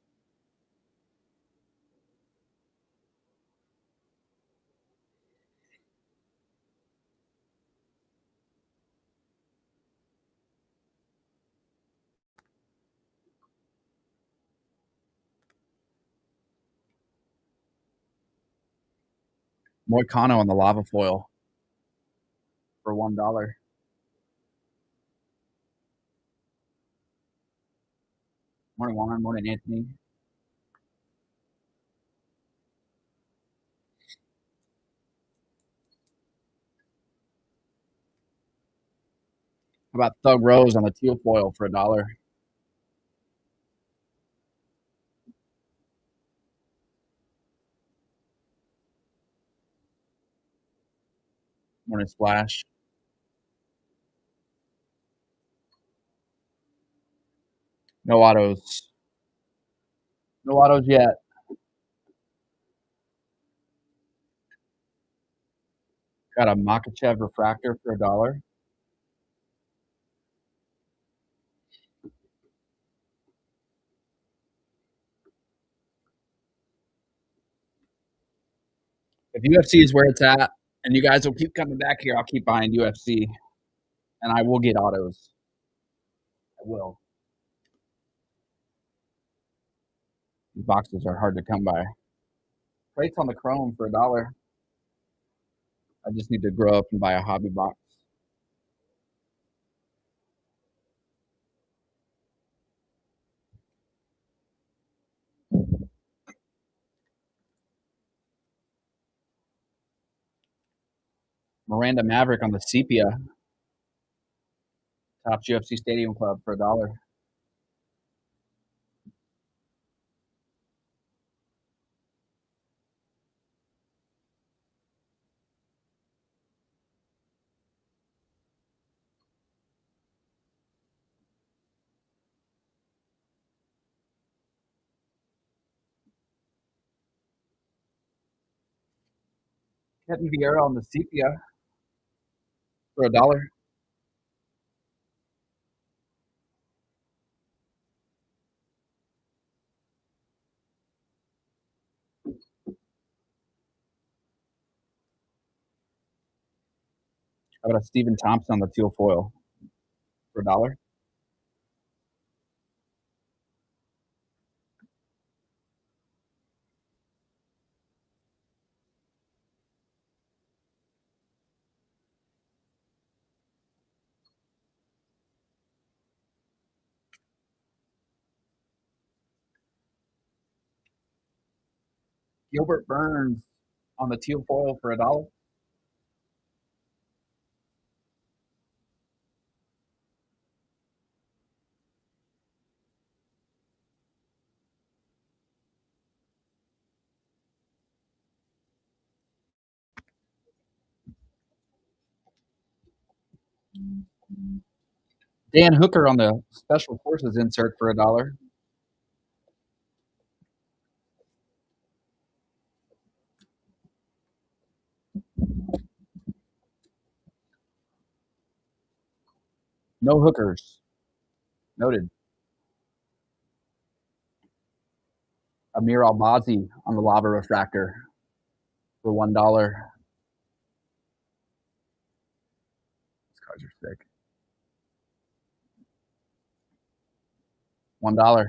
Moicano on the lava foil for $1. Morning, Juan. Morning, Anthony. How about Thug Rose on the teal foil for $1? Morning, Splash. No autos. No autos yet. Got a Makachev refractor for $1. If UFC is where it's at, and you guys will keep coming back here, I'll keep buying UFC, and I will get autos. I will. These boxes are hard to come by. Plates on the chrome for $1. I just need to grow up and buy a hobby box. Miranda Maverick on the sepia. Topps UFC Stadium Club for $1. Ketton Vieira on the sepia for $1. How about a Stephen Thompson on the teal foil for $1? Gilbert Burns on the teal foil for $1. Dan Hooker on the special forces insert for $1. No hookers. Noted. Amir Albazi on the lava refractor for $1. These cards are sick. $1.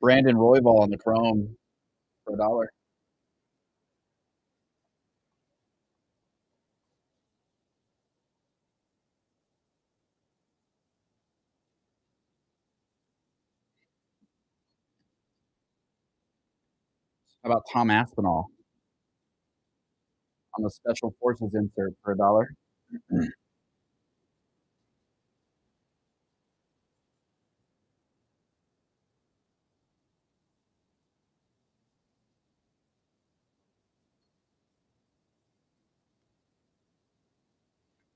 Brandon Royval on the chrome for $1. How about Tom Aspinall on the special forces insert for $1?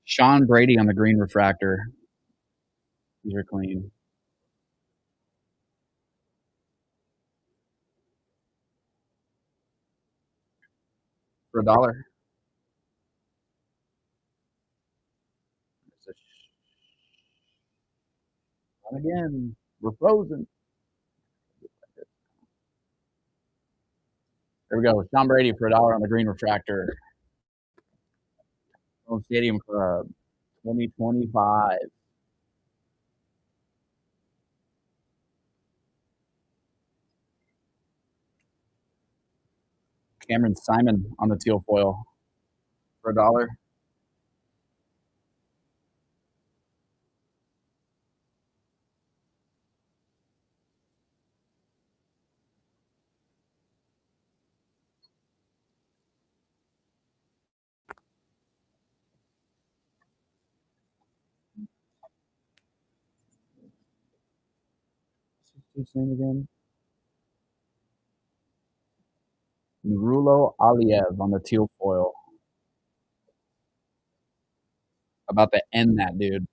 Sean Brady on the green refractor. These are clean. For $1. And again, we're frozen. There we go. Sean Brady for $1 on the green refractor. Stadium Club 2025. Cameron Simon on the teal foil for $1. What's his name again? Nurulo Aliyev on the teal foil. About to end that dude.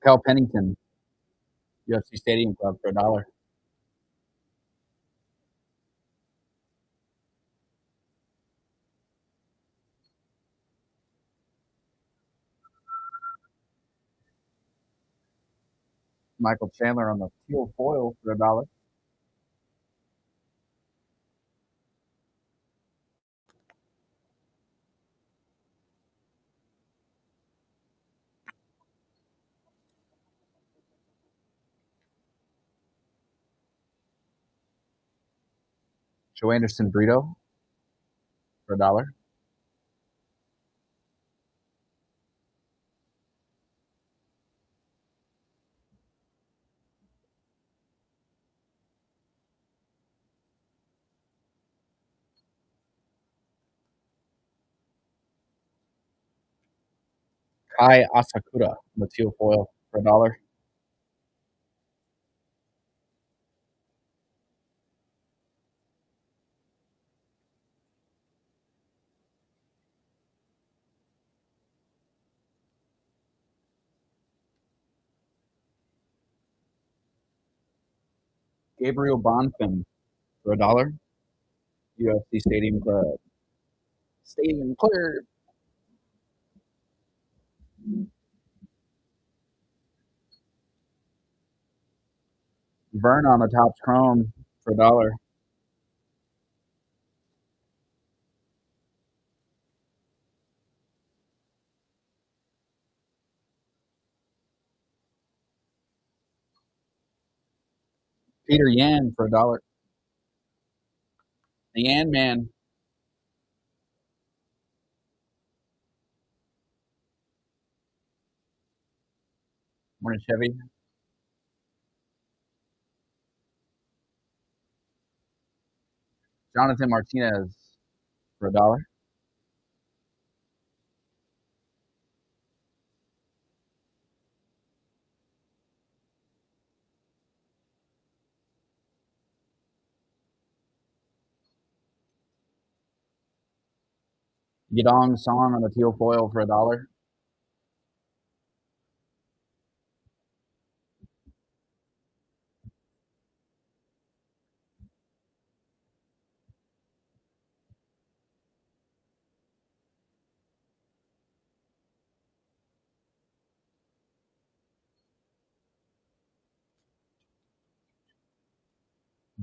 Cal Pennington, UFC Stadium Club for $1. Michael Chandler on the teal foil for $1. Joe Anderson Brito for $1. Kai Asakura on the teal foil for $1. Gabriel Bonfim for $1. UFC Stadium Club. Stadium clear. Vern on the Topps Chrome for $1. Peter Yan for $1. The Yan Man. Morning, Chevy. Jonathan Martinez for $1. Yadong Song on the teal foil for $1.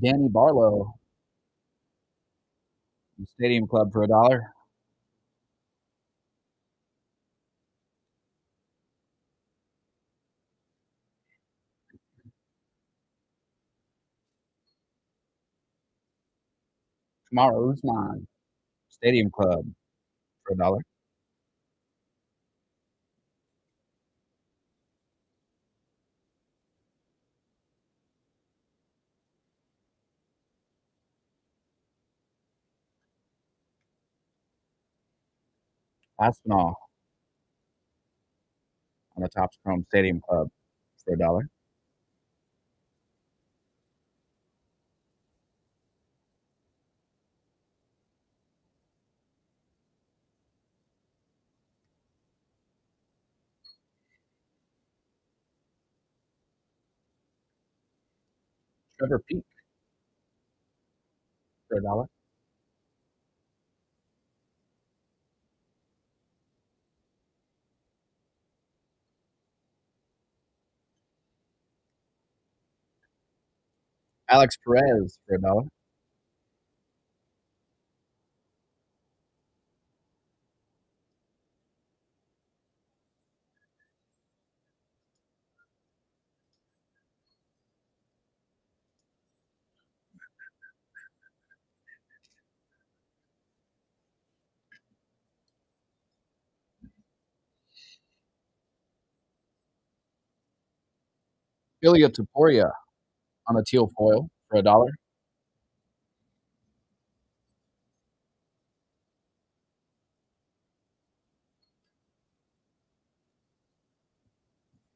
Danny Barlow, Stadium Club for $1. Kamaru Usman, Stadium Club for $1. Aspinall on the Topps Chrome Stadium Club for $1. Trevor Peak for $1. Alex Perez for $1. Ilya Taporia on the teal foil for $1.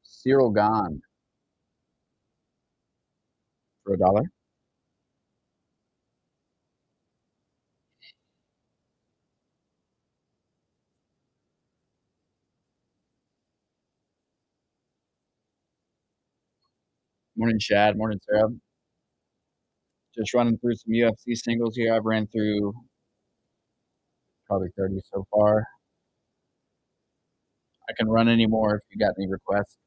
Cyril Gahn for $1. Morning, Shad. Morning, Sarah. Just running through some UFC singles here. I've ran through probably 30 so far. I can run any more if you got any requests.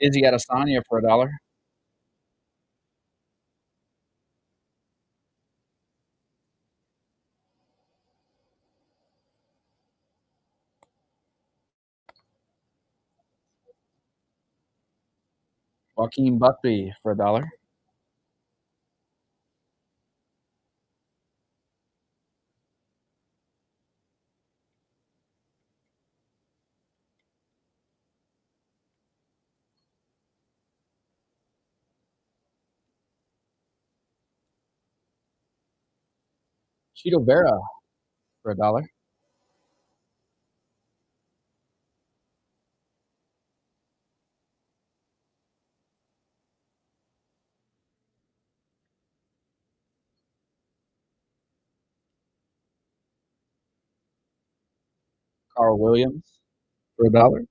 Izzy Adesanya for $1. Joaquin Buckley for $1. Cheeto Vera for $1. Carl Williams for a dollar.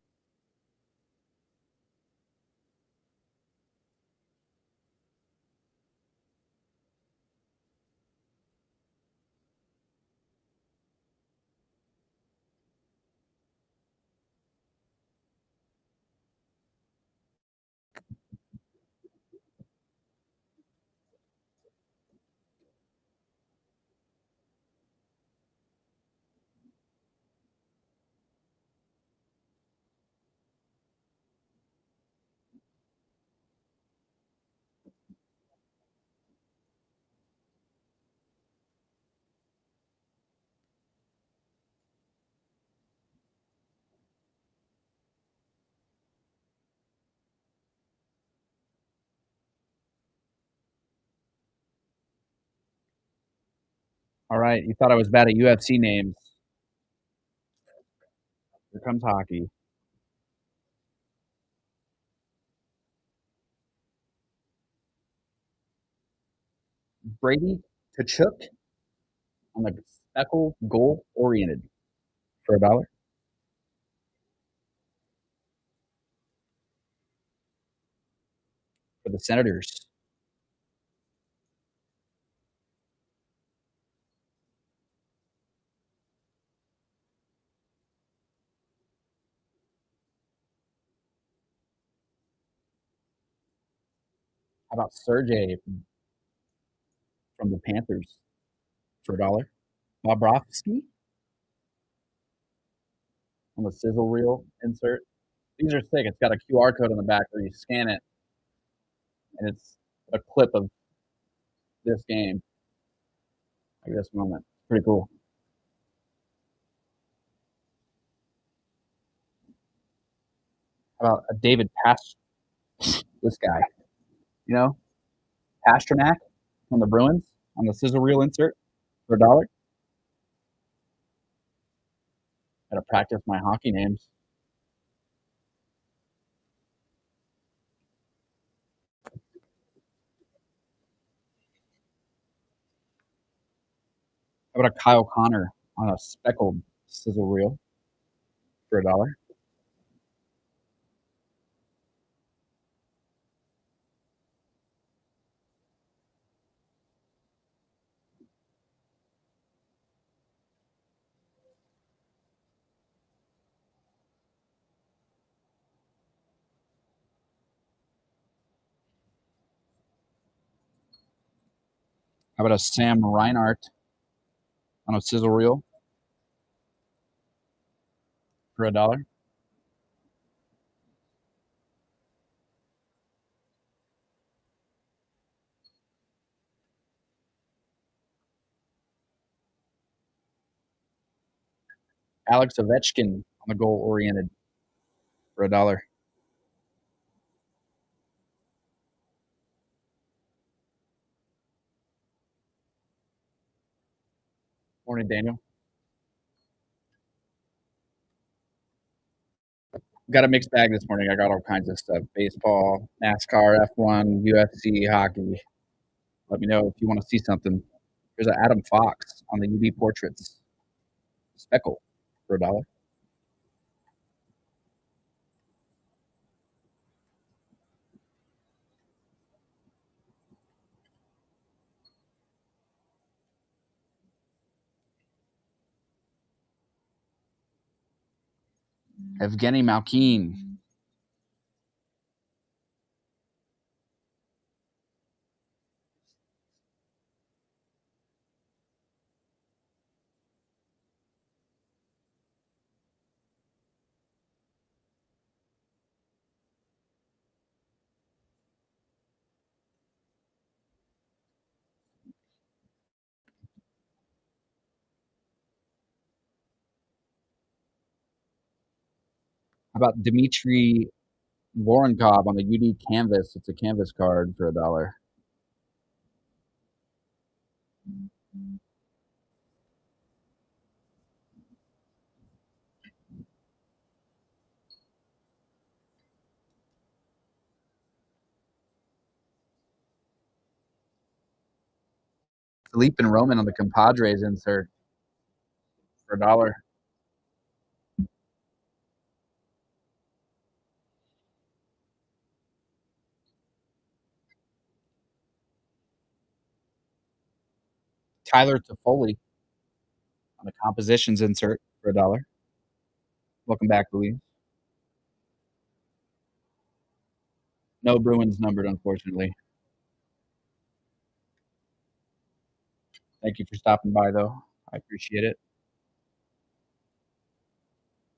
All right, you thought I was bad at UFC names. Here comes hockey. Brady Tkachuk on the speckle goal oriented for a dollar. For the Senators. How about Sergey from the Panthers for a dollar? Bobrovsky on the sizzle reel insert. These are sick. It's got a QR code on the back where you scan it, and it's a clip of this game, like this moment. Pretty cool. How about a David Past? This guy, you know, Pasternak from the Bruins on the sizzle reel insert for a dollar. Got to practice my hockey names. How about a Kyle Connor on a speckled sizzle reel for a dollar? How about a Sam Reinhart on a sizzle reel for a dollar? Alex Ovechkin on the goal oriented for a dollar. Morning, Daniel. Got a mixed bag this morning. I got all kinds of stuff: baseball, NASCAR, F1, UFC, hockey. Let me know if you want to see something. There's an Adam Fox on the UD Portraits speckle for a dollar. Evgeny Malkin. How about Dmitry Voronkov on the UD canvas? It's a canvas card for a dollar. Philippe and Roman on the compadres insert for a dollar. Tyler Toffoli on the compositions insert for $1. Welcome back, Louise. No Bruins numbered, unfortunately. Thank you for stopping by, though. I appreciate it.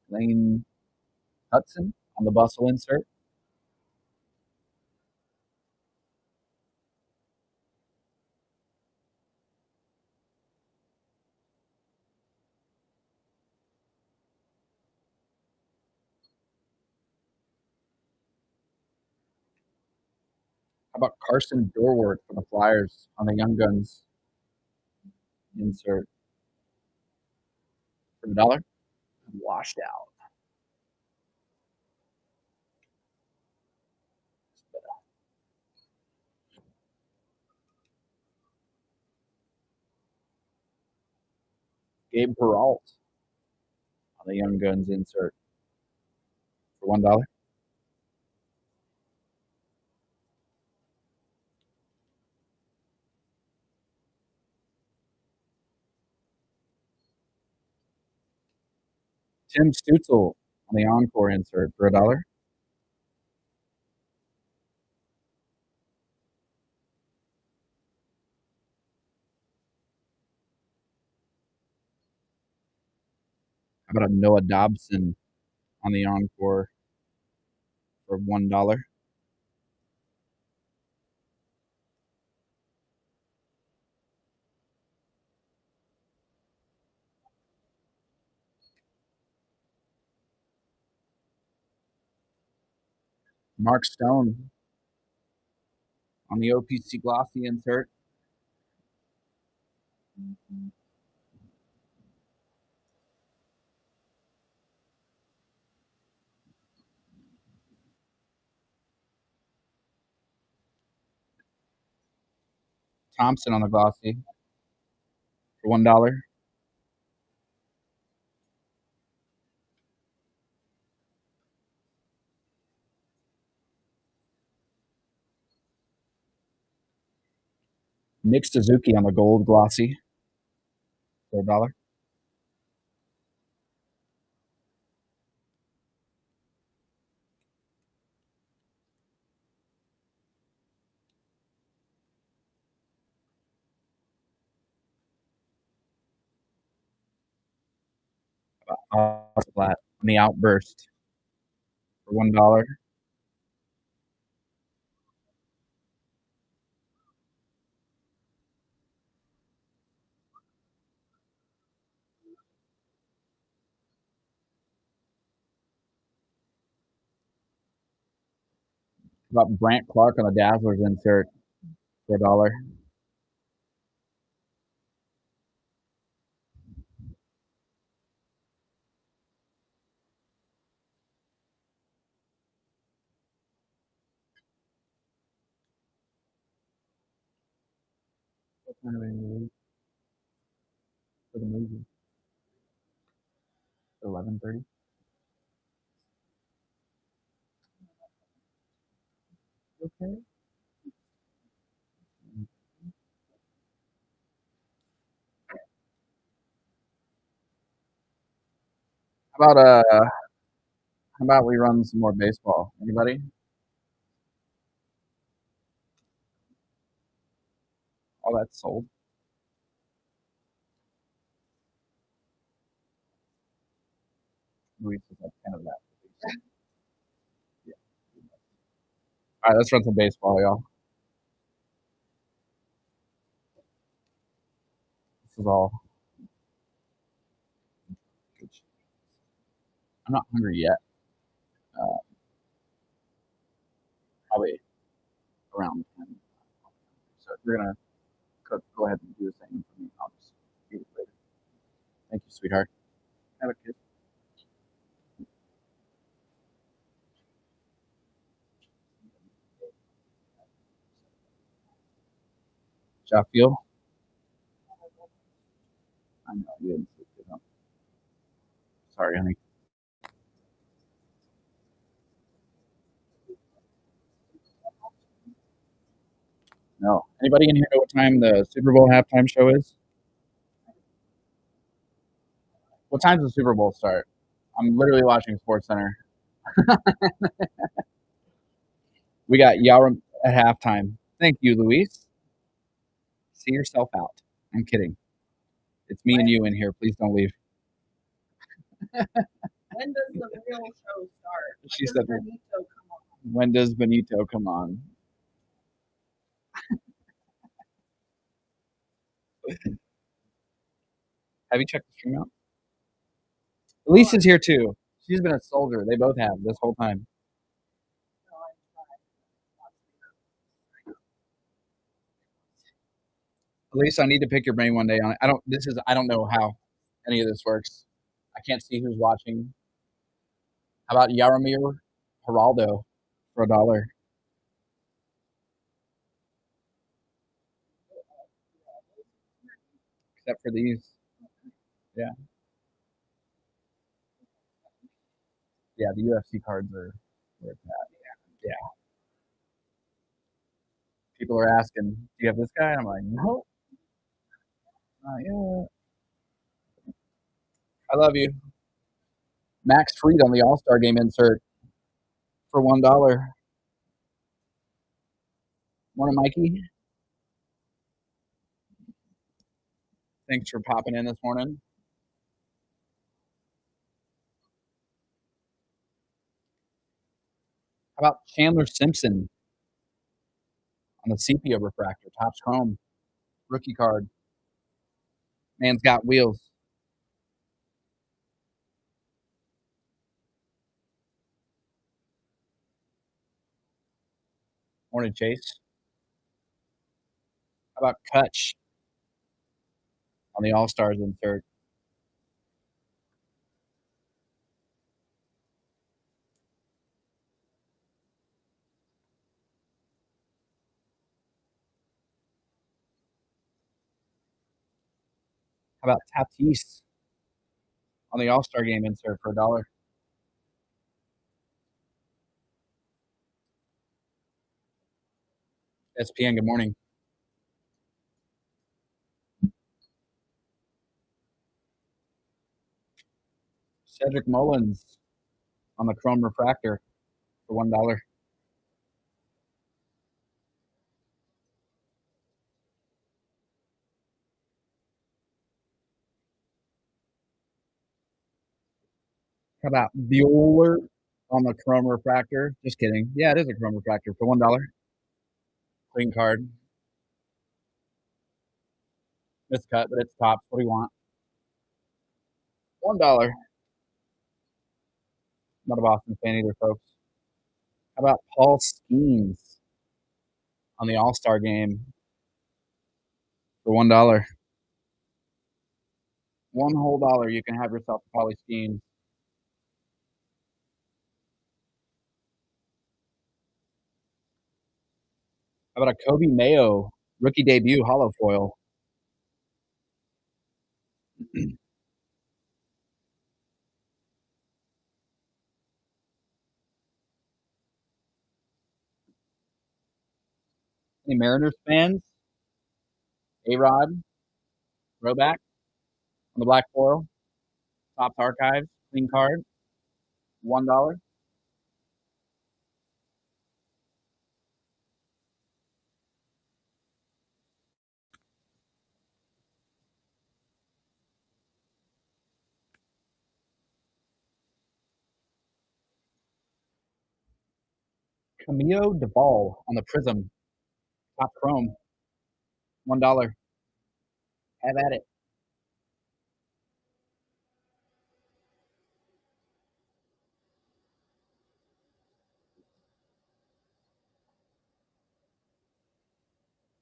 Lane Hudson on the bustle insert. How about Carson Dorwart for the Flyers on the Young Guns insert for $1? Washed out. Gabe Peralt on the Young Guns insert for $1. Tim Stutzel on the Encore insert for $1. How about a Noah Dobson on the Encore for $1? Mark Stone on the OPC Glossy insert. Thompson on the Glossy for $1. Nick Suzuki on the Gold Glossy for $1. Flat on the Outburst for $1. How about Brant Clark on the Dazzlers insert for $1? What time are we in the league for the movie? 11:30. Okay. How about how about we run some more baseball? Anybody? All that's sold. Luis is like 10 of that. Yeah. All right, let's run some baseball, y'all. This is all good. I'm not hungry yet. Uh, Probably around 10. So if you're gonna cook, go ahead and do the same for me. I'll just eat it later. Thank you, sweetheart. Have a kiss. Shot feel? I know you didn't sleep good enough. Sorry, honey. No. Anybody in here know what time the Super Bowl halftime show is? What time does the Super Bowl start? I'm literally watching Sports Center. We got Yarum at halftime. Thank you, Luis. See yourself out. I'm kidding. It's me and you in here. Please don't leave. When does the real show start? She said, when does Benito come on? Have you checked the stream out? Lisa's here too. She's been a soldier. They both have this whole time. Lisa, I need to pick your brain one day on it. I don't know how any of this works. I can't see who's watching. How about Yaramir Geraldo for $1? Except for these. Yeah. Yeah, the UFC cards are where it's at. Yeah. People are asking, do you have this guy? I'm like, no. Yeah. I love you. Max Fried on the All-Star Game insert for $1. Morning, Mikey. Thanks for popping in this morning. How about Chandler Simpson on the sepia refractor, Topps Chrome, rookie card. Man's got wheels. Morning, Chase. How about Kutch on the All-Stars insert? How about Tatis on the All-Star Game insert for $1? SPN, good morning. Cedric Mullins on the Chrome refractor for $1. How about Bueller on the Chrome refractor? Just kidding. Yeah, it is a Chrome refractor for $1. Clean card. Miscut, but it's Topps. What do you want? $1. Not a Boston fan either, folks. How about Paul Skeens on the All-Star Game for $1? One whole dollar, you can have yourself a Paulie Skeens. How about a Kobe Mayo rookie debut hollow foil? Any Mariners fans? A-Rod, throwback on the black foil. Topps Archives, clean card, $1. Camilo Duvall on the Prism, top Chrome, $1. Have at it.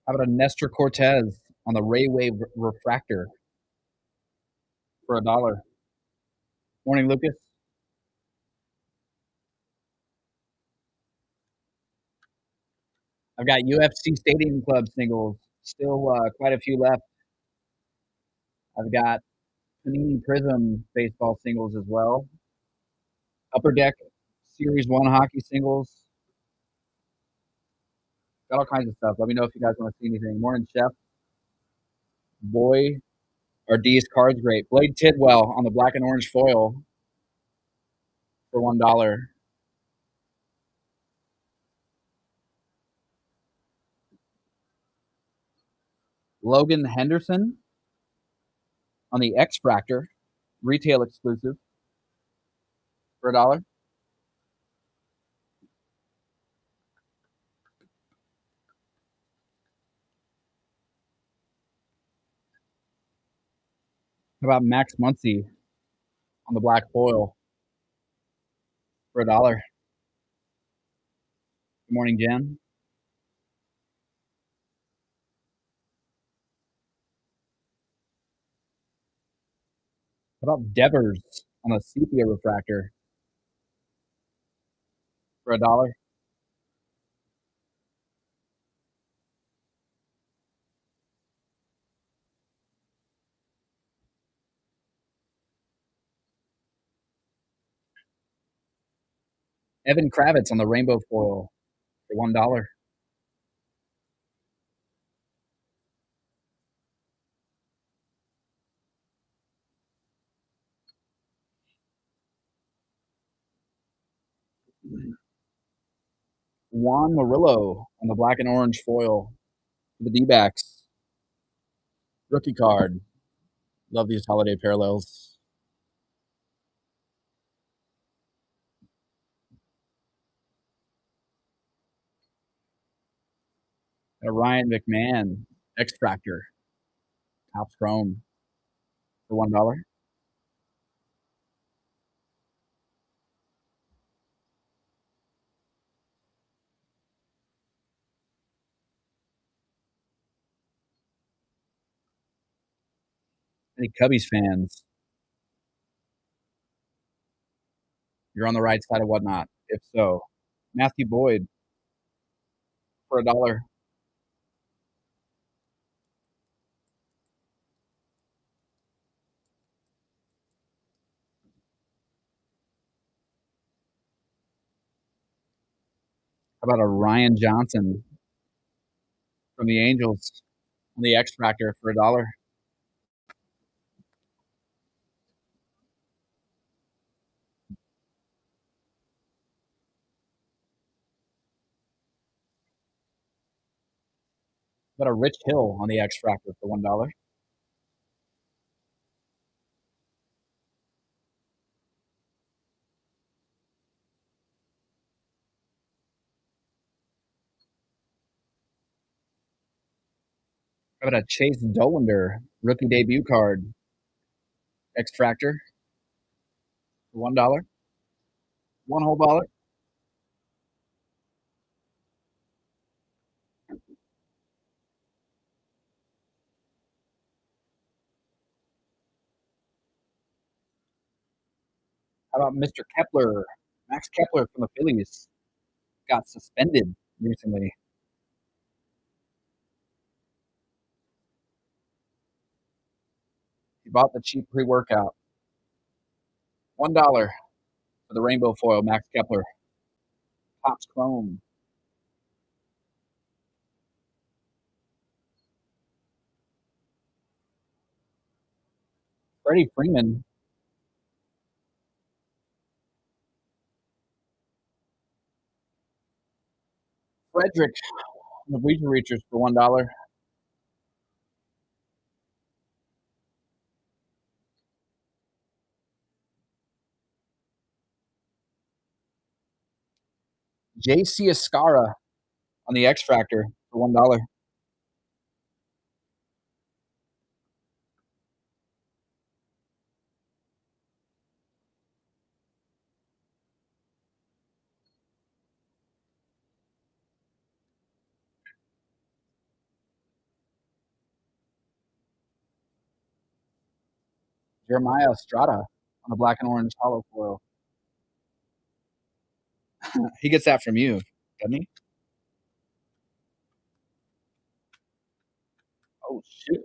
How about a Nestor Cortez on the Ray Wave refractor for $1? Morning, Lucas. I've got UFC Stadium Club singles. Still quite a few left. I've got Panini Prism baseball singles as well. Upper Deck Series 1 hockey singles. Got all kinds of stuff. Let me know if you guys want to see anything. Morning, Chef. Boy Our D's card's great. Blade Tidwell on the black and orange foil for $1. Logan Henderson on the X-Fractor, retail exclusive for $1. How about Max Muncy on the black foil for $1? Good morning, Jen. How about Devers on the sepia refractor for $1? Evan Kravitz on the rainbow foil for $1. Juan Murillo on the black and orange foil for the D-backs. Rookie card. Love these holiday parallels. A Ryan McMahon X-Fractor, Topps Chrome for $1. Any Cubbies fans? You're on the right side of whatnot. If so, Matthew Boyd for $1. How about a Ryan Johnson from the Angels on the X-Fractor for $1? How about a Rich Hill on the X-Fractor for $1? How about a Chase Dollander rookie debut card X-Fractor for $1? One whole dollar. How about Mr. Kepler? Max Kepler from the Phillies got suspended recently. He bought the cheap pre-workout. $1 for the rainbow foil Max Kepler. Topps Chrome. Freddie Freeman. Frederick, the Bleacher Reachers for $1. J.C. Escara on the X-Fractor for $1. Jeremiah Estrada on the black and orange hollow foil. He gets that from you, doesn't he? Oh, shoot.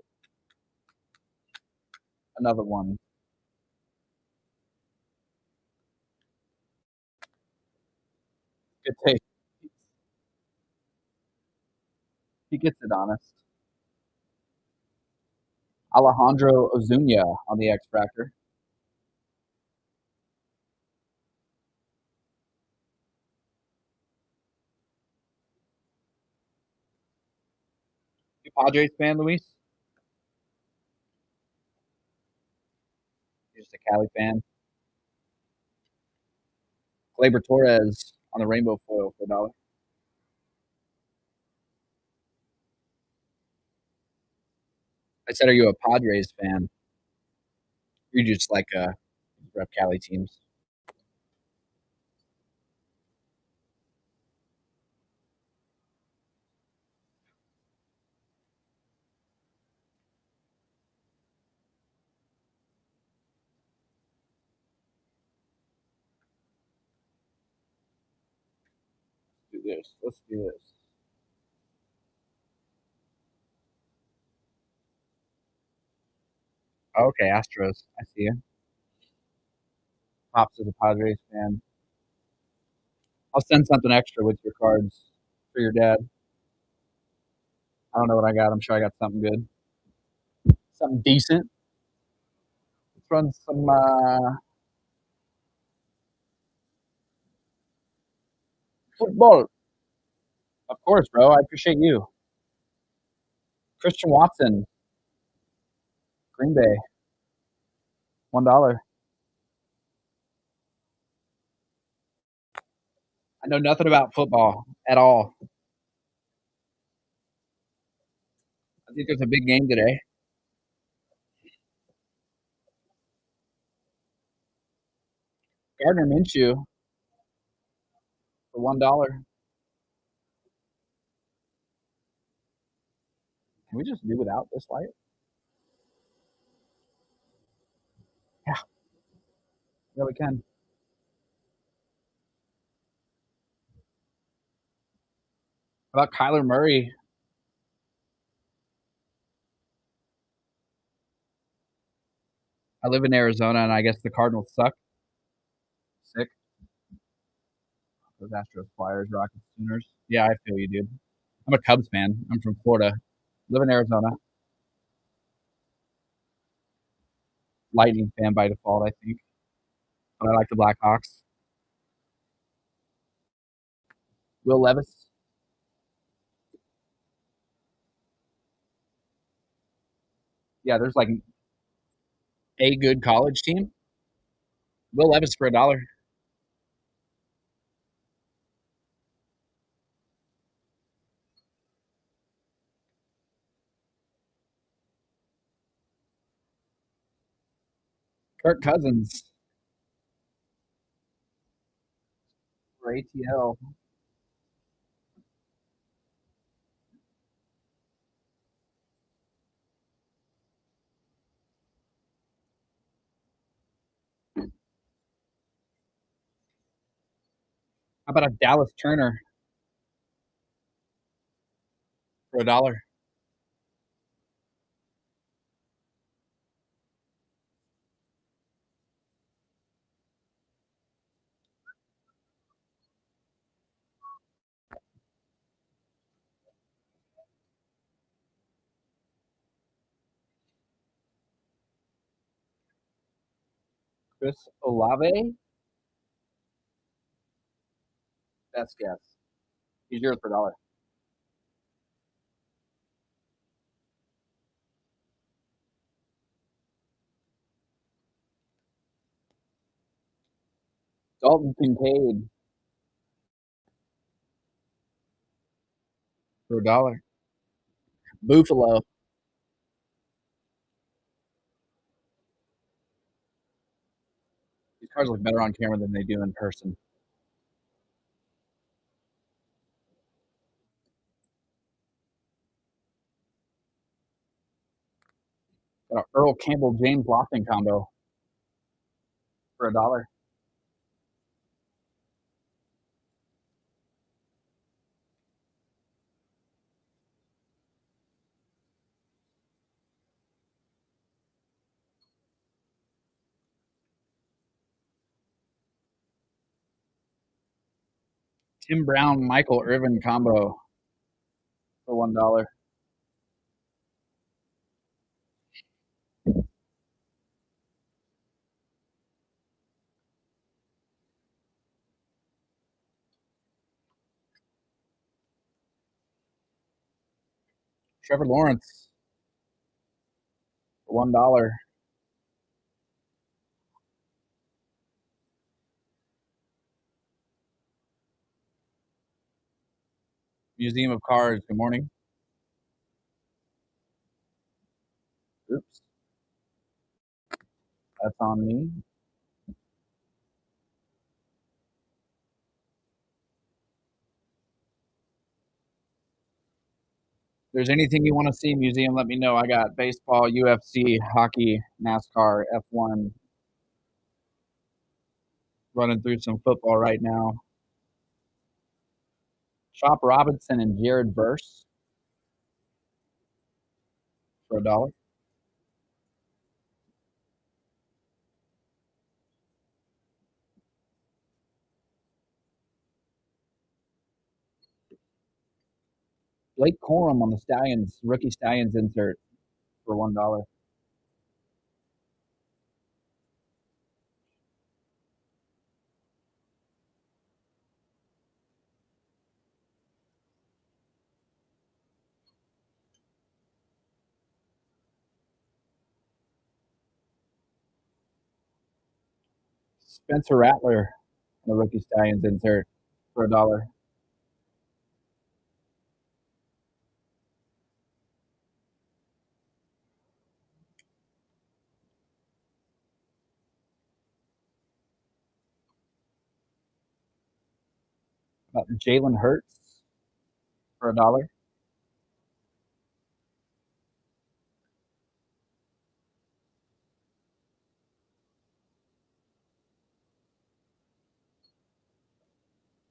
Another one. Good take. He gets it honest. Alejandro Ozuna on the X Factor. You Padres fan, Luis? You're just a Cali fan. Gleyber Torres on the rainbow foil for $1. I said, are you a Padres fan? You just like rep Cali teams. Do this. Let's do this. Okay, Astros. I see you. Pops is a Padres fan. I'll send something extra with your cards for your dad. I don't know what I got. I'm sure I got something good. Something decent. Let's run some football. Of course, bro. I appreciate you. Christian Watson, Green Bay, $1. I know nothing about football at all. I think there's a big game today. Gardner Minshew for $1. Can we just do without this light? Yeah, yeah, we can. How about Kyler Murray? I live in Arizona, and I guess the Cardinals suck. Sick. Those Astros, Flyers, Rockets, Sooners. Yeah, I feel you, dude. I'm a Cubs fan. I'm from Florida. Live in Arizona. Lightning fan by default, I think. But I like the Blackhawks. Will Levis. Yeah, there's like a good college team. Will Levis for $1. Kirk Cousins for ATL. How about a Dallas Turner for $1? Chris Olave. Best guess. He's yours for $1. Dalton Kincaid for $1. Buffalo. These cars look better on camera than they do in person. Got an Earl Campbell James Lofton combo for $1. Tim Brown Michael Irvin combo for $1. Trevor Lawrence for $1. Museum of Cards. Good morning. Oops. That's on me. If there's anything you want to see, museum, let me know. I got baseball, UFC, hockey, NASCAR, F1. Running through some football right now. Chop Robinson and Jared Verse for $1. Blake Corum on the Stallions, rookie Stallions insert for $1. Spencer Rattler on the rookie Stallions insert for $1. Jalen Hurts for $1.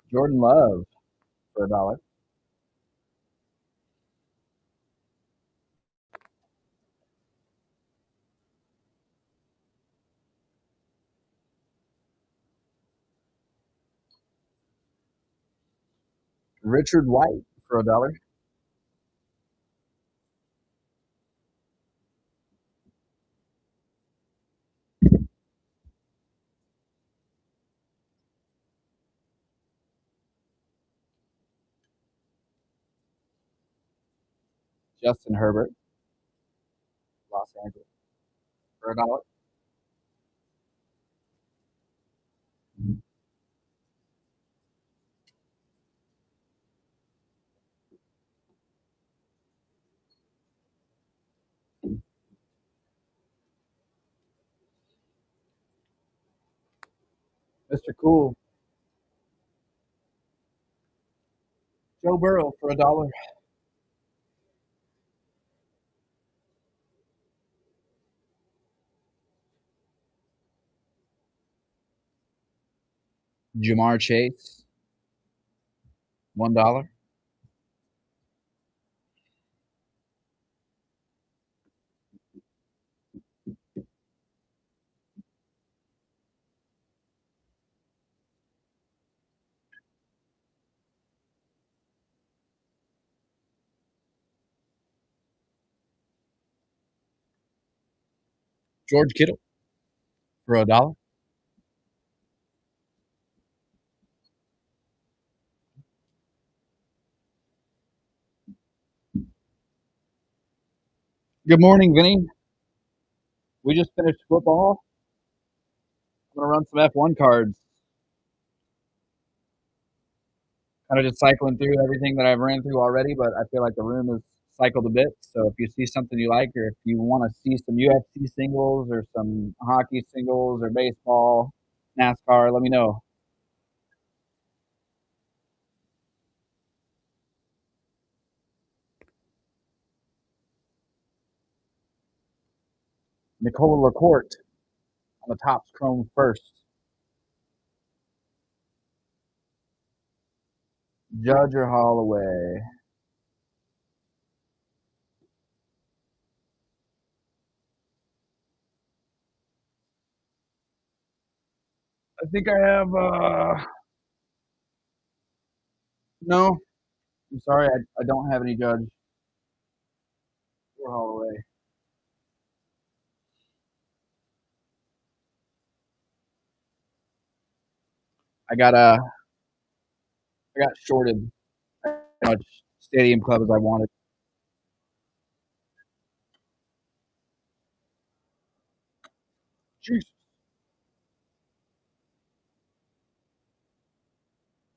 Jordan Love for $1. Richard White for $1. Justin Herbert, Los Angeles for $1. Mr. Cool, Joe Burrow for $1. Jamar Chase, $1. George Kittle for $1. Good morning, Vinny. We just finished football. I'm gonna run some F1 cards. Kind of just cycling through everything that I've ran through already, but I feel like the room is cycled a bit. So if you see something you like, or if you want to see some UFC singles or some hockey singles or baseball, NASCAR, let me know. Nicole Lacourt on the Topps Chrome first. Judge or Holloway. I think I have no. I'm sorry, I don't have any Judge or Holloway. I got I got shorted as much Stadium Club as I wanted. Jesus.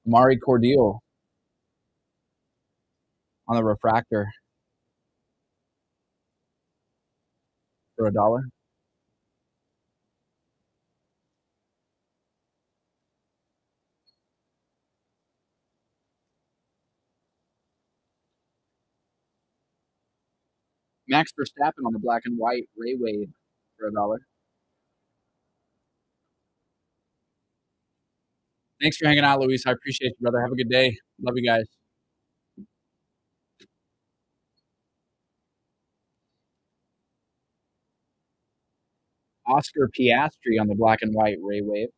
Amari Cordial on the refractor for $1. Max Verstappen on the black and white Ray Wave for $1. Thanks for hanging out, Luis. I appreciate you, brother. Have a good day. Love you guys. Oscar Piastri on the black and white Ray Wave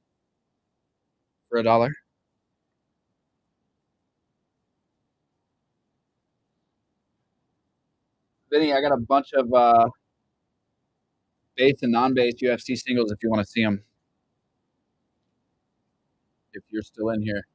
for $1. Vinny, I got a bunch of base and non-base UFC singles if you want to see them. If you're still in here.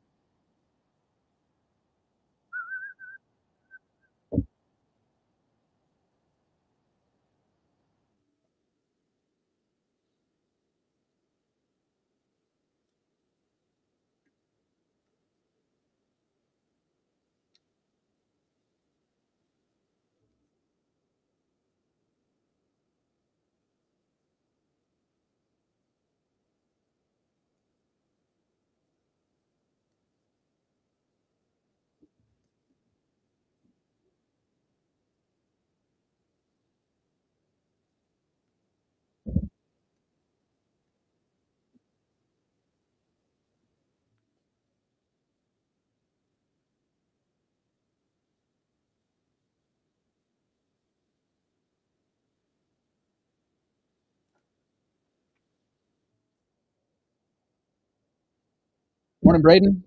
Morning, Braden.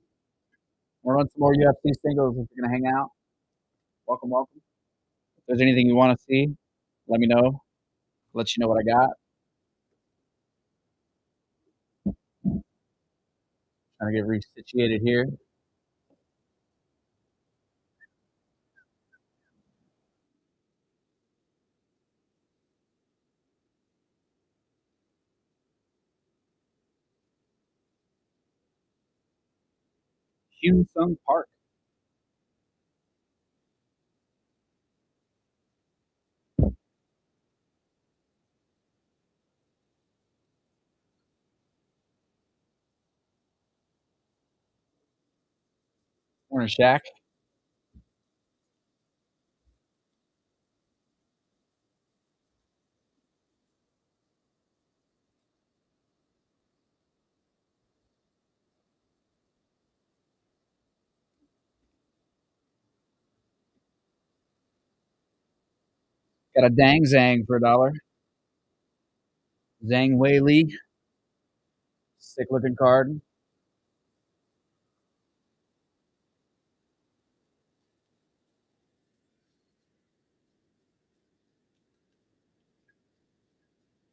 We'll run some more UFC singles if you're gonna hang out. Welcome, welcome. If there's anything you want to see, let me know. Let you know what I got. Trying to get resituated here. Hyun Sung Park. Morning, Shaq. Got a Dang Zhang for $1. Zhang Wei Li. Sick looking card.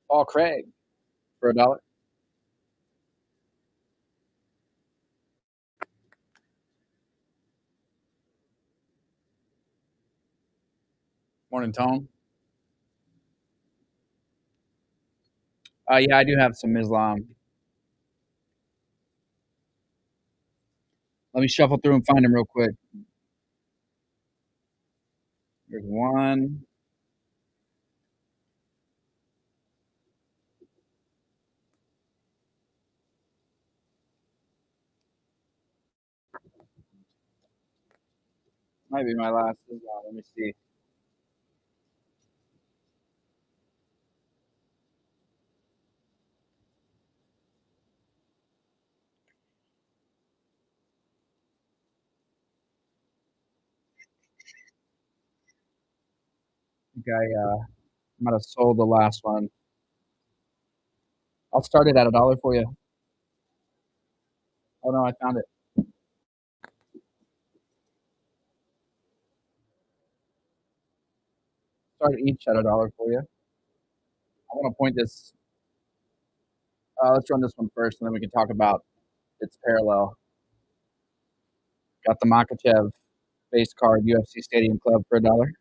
Paul Craig for $1. Morning, Tone. Yeah, I do have some Islam. Let me shuffle through and find them real quick. There's one. Might be my last Islam. Let me see. I think I might have sold the last one. I'll start it at $1 for you. Oh no, I found it. Start each at $1 for you. I want to point this. Let's run this one first, and then we can talk about its parallel. Got the Makachev base card UFC Stadium Club for $1.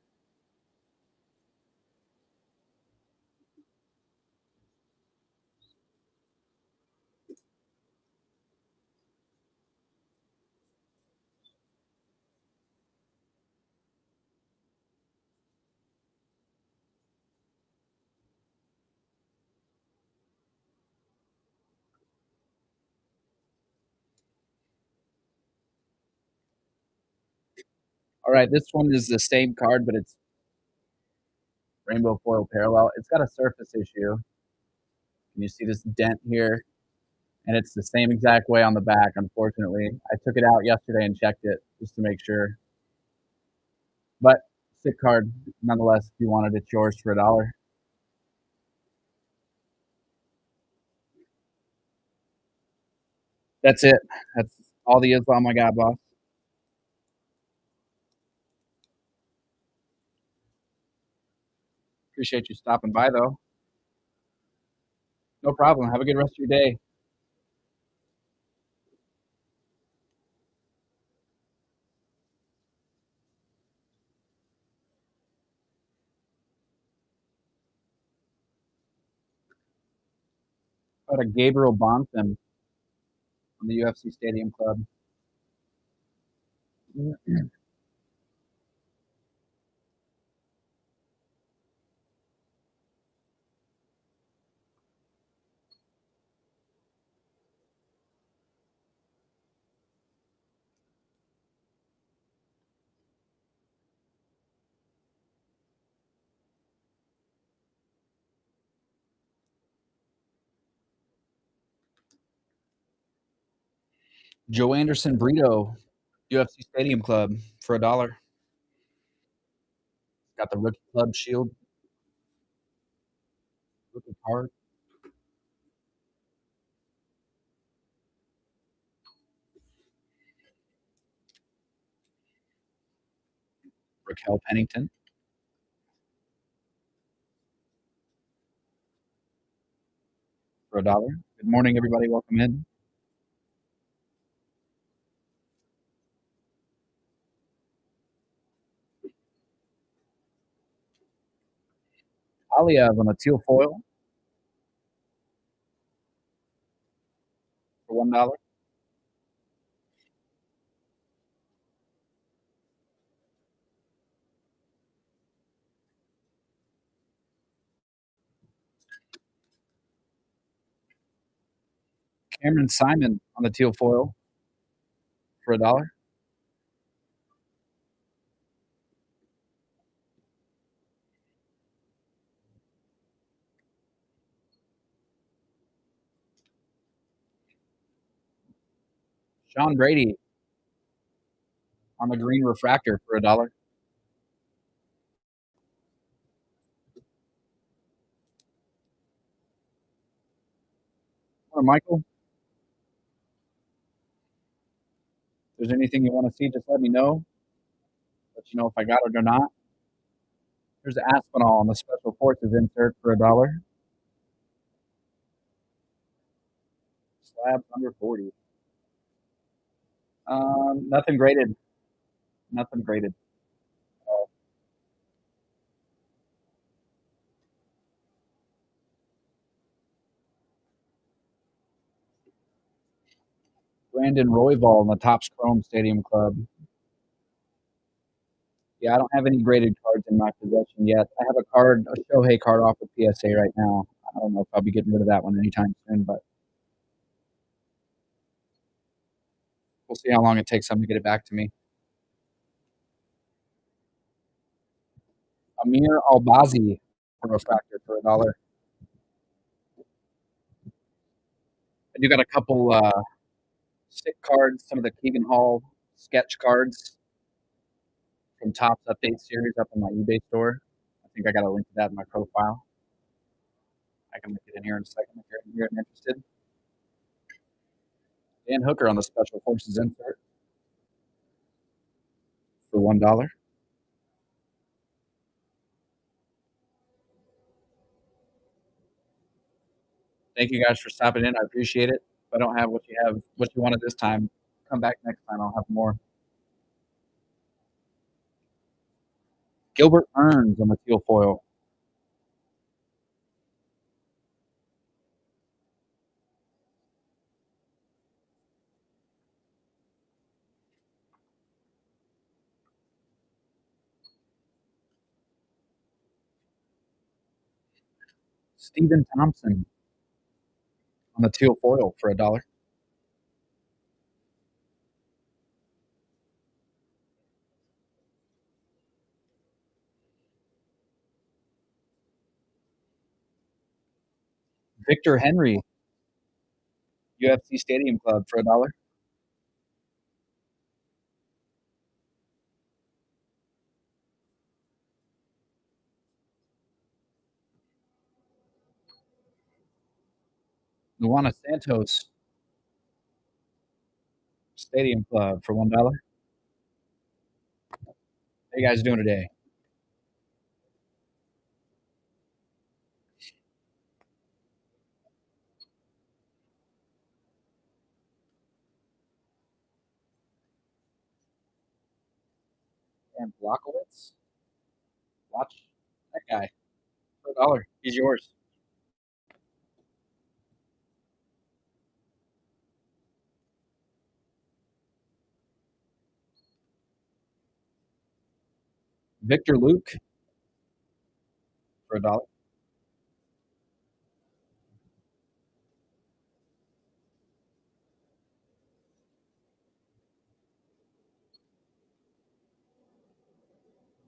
All right, this one is the same card, but it's rainbow foil parallel. It's got a surface issue. Can you see this dent here? And it's the same exact way on the back, unfortunately. I took it out yesterday and checked it just to make sure. But sick card, nonetheless, if you wanted it, yours for $1. That's it. That's all the Islam I got, boss. Appreciate you stopping by, though. No problem. Have a good rest of your day. Got a Gabriel Bonfim on the UFC Stadium Club. Joe Anderson Brito, UFC Stadium Club for $1. Got the Rookie Club Shield, rookie card. Raquel Pennington for $1. Good morning, everybody. Welcome in. Aliev on a teal foil for $1. Cameron Simon on the teal foil for $1. Sean Brady on the green refractor for $1. Or Michael, if there's anything you want to see, just let me know. Let you know if I got it or not. There's Aspinall on the Special Forces insert for $1. Slabs under 40. Nothing graded. Nothing graded. Brandon Royval in the Topps Chrome Stadium Club. Yeah, I don't have any graded cards in my possession yet. I have a Shohei card off of PSA right now. I don't know if I'll be getting rid of that one anytime soon, but we'll see how long it takes them to get it back to me. Amir Albazi for refractor for $1. I do got a couple sick cards, some of the Keegan Hall sketch cards from Topps Update Series up in my eBay store. I think I got a link to that in my profile. I can link it in here in a second if you're interested. Dan Hooker on the Special Forces insert for $1. Thank you guys for stopping in. I appreciate it. If I don't have what you wanted this time, come back next time. I'll have more. Gilbert Burns on the teal foil. Stephen Thompson on the teal foil for $1. Victor Henry, UFC Stadium Club for $1. Luana Santos, Stadium Club for $1. How you guys doing today? And Blockowitz, watch that guy for $1. He's yours. Victor Luke for $1.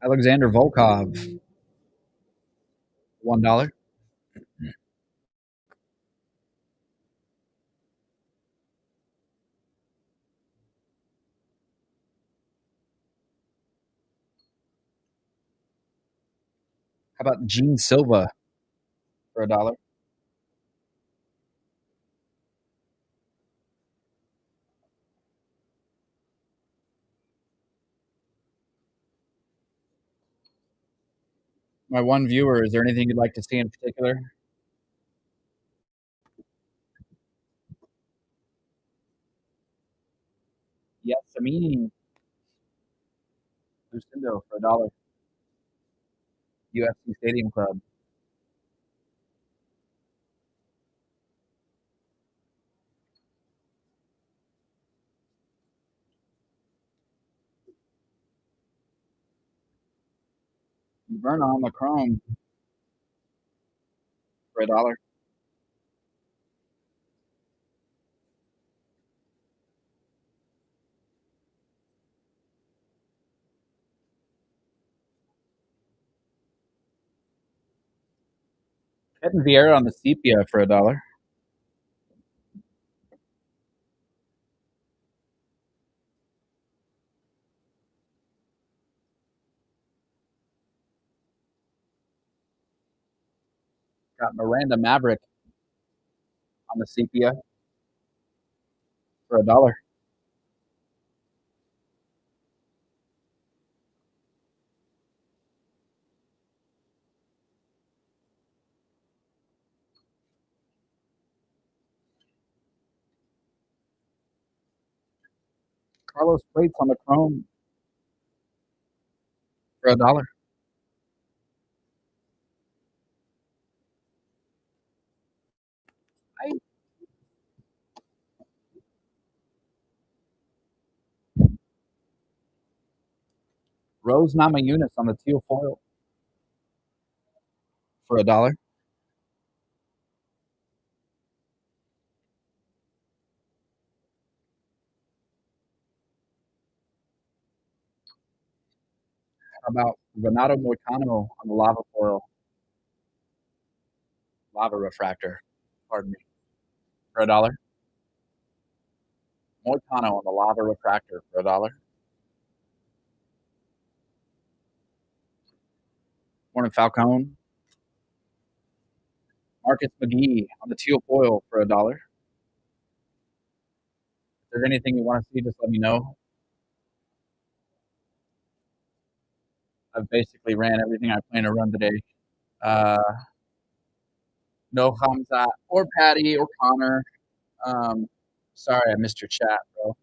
Alexander Volkov, $1. How about Gene Silva for $1? My one viewer, is there anything you'd like to see in particular? Yes, Amin Lucindo for $1. UFC Stadium Club. Vernon Lacrone for $1. Kevin Vieira on the sepia for $1. Got Miranda Maverick on the sepia for $1. Carlos Plates on the chrome for $1. Rose Namajunas on the teal foil for $1. How about Renato Moicano on the lava foil, lava refractor, pardon me, for $1. Moicano on the lava refractor for $1. Morning Falcone. Marcus McGee on the teal foil for $1. If there's anything you want to see, just let me know. I've basically ran everything I plan to run today. Uh, no Hamza or Patty or Connor. Sorry, I missed your chat, bro.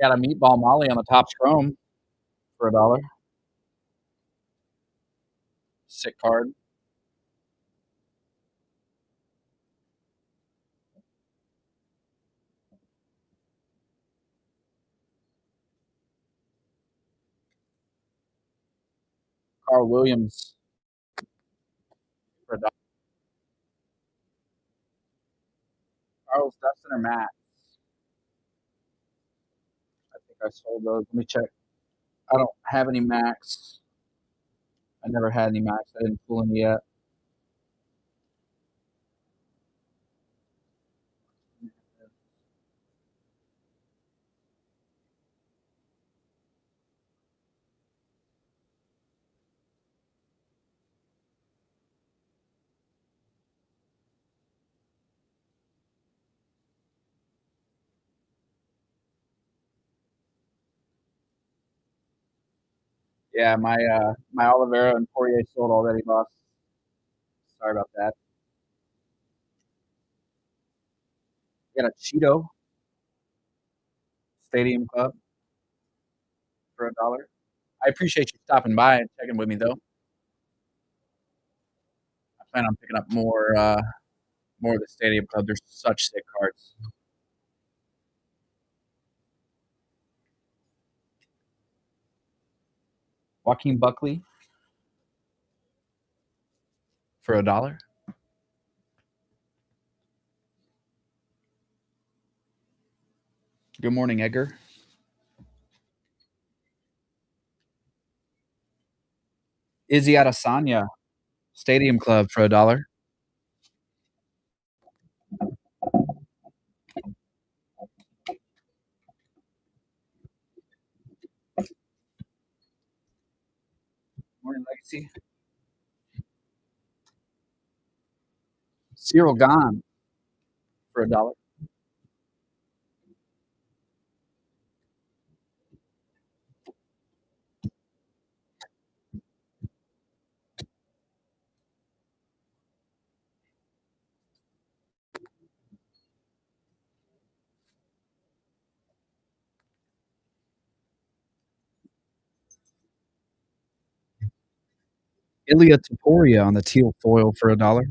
I got a meatball Molly on the top chrome for $1. Sick card. Carl Williams for $1. Carl Dustin or Matt? I think I sold those. Let me check. I don't have any Max. I never had any Macs. I didn't pull any yet. Yeah, my Oliveira and Poirier sold already, boss. Sorry about that. Got a Cheeto Stadium Club for $1. I appreciate you stopping by and checking with me, though. I plan on picking up more of the Stadium Club. They're such sick cards. Joaquin Buckley for $1. Good morning, Edgar. Izzy Adesanya Stadium Club for $1. Morning, Legacy. Cyril Gahn for $1. Ilya Taporia on the teal foil for $1.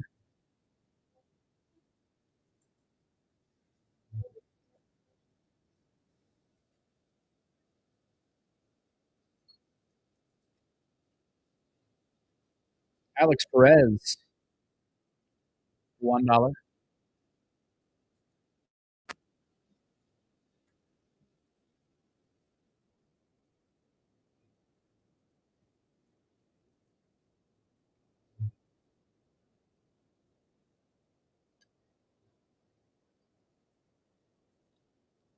Alex Perez, $1.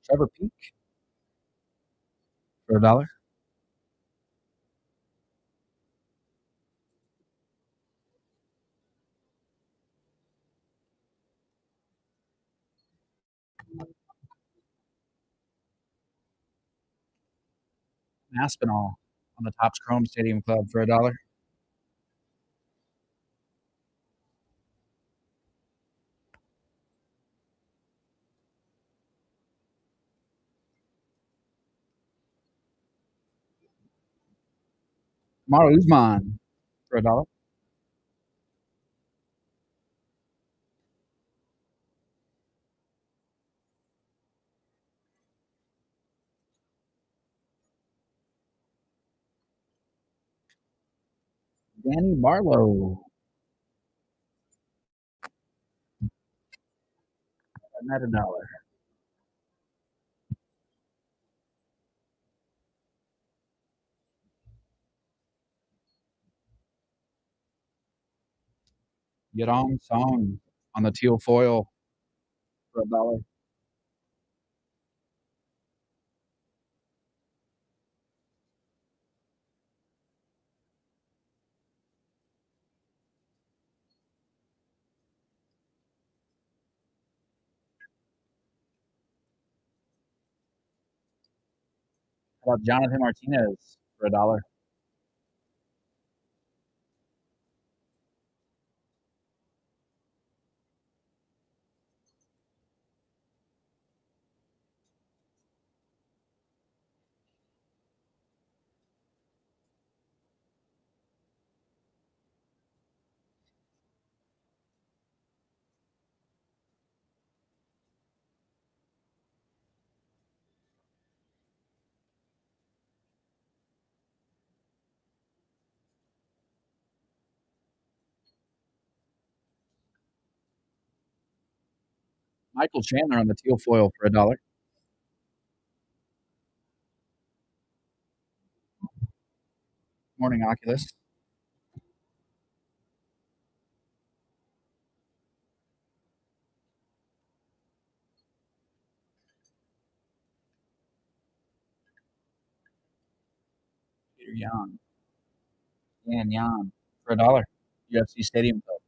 Trevor Peak for $1. Aspinall on the Topps Chrome Stadium Club for $1. Kamaru Usman for $1. Danny Barlow at $1. Yadong Song on the teal foil for $1. How about Jonathan Martinez for $1? Michael Chandler on the teal foil for $1. Morning, Oculus. Petr Yan. Yan Yan. For $1. UFC Stadium Club.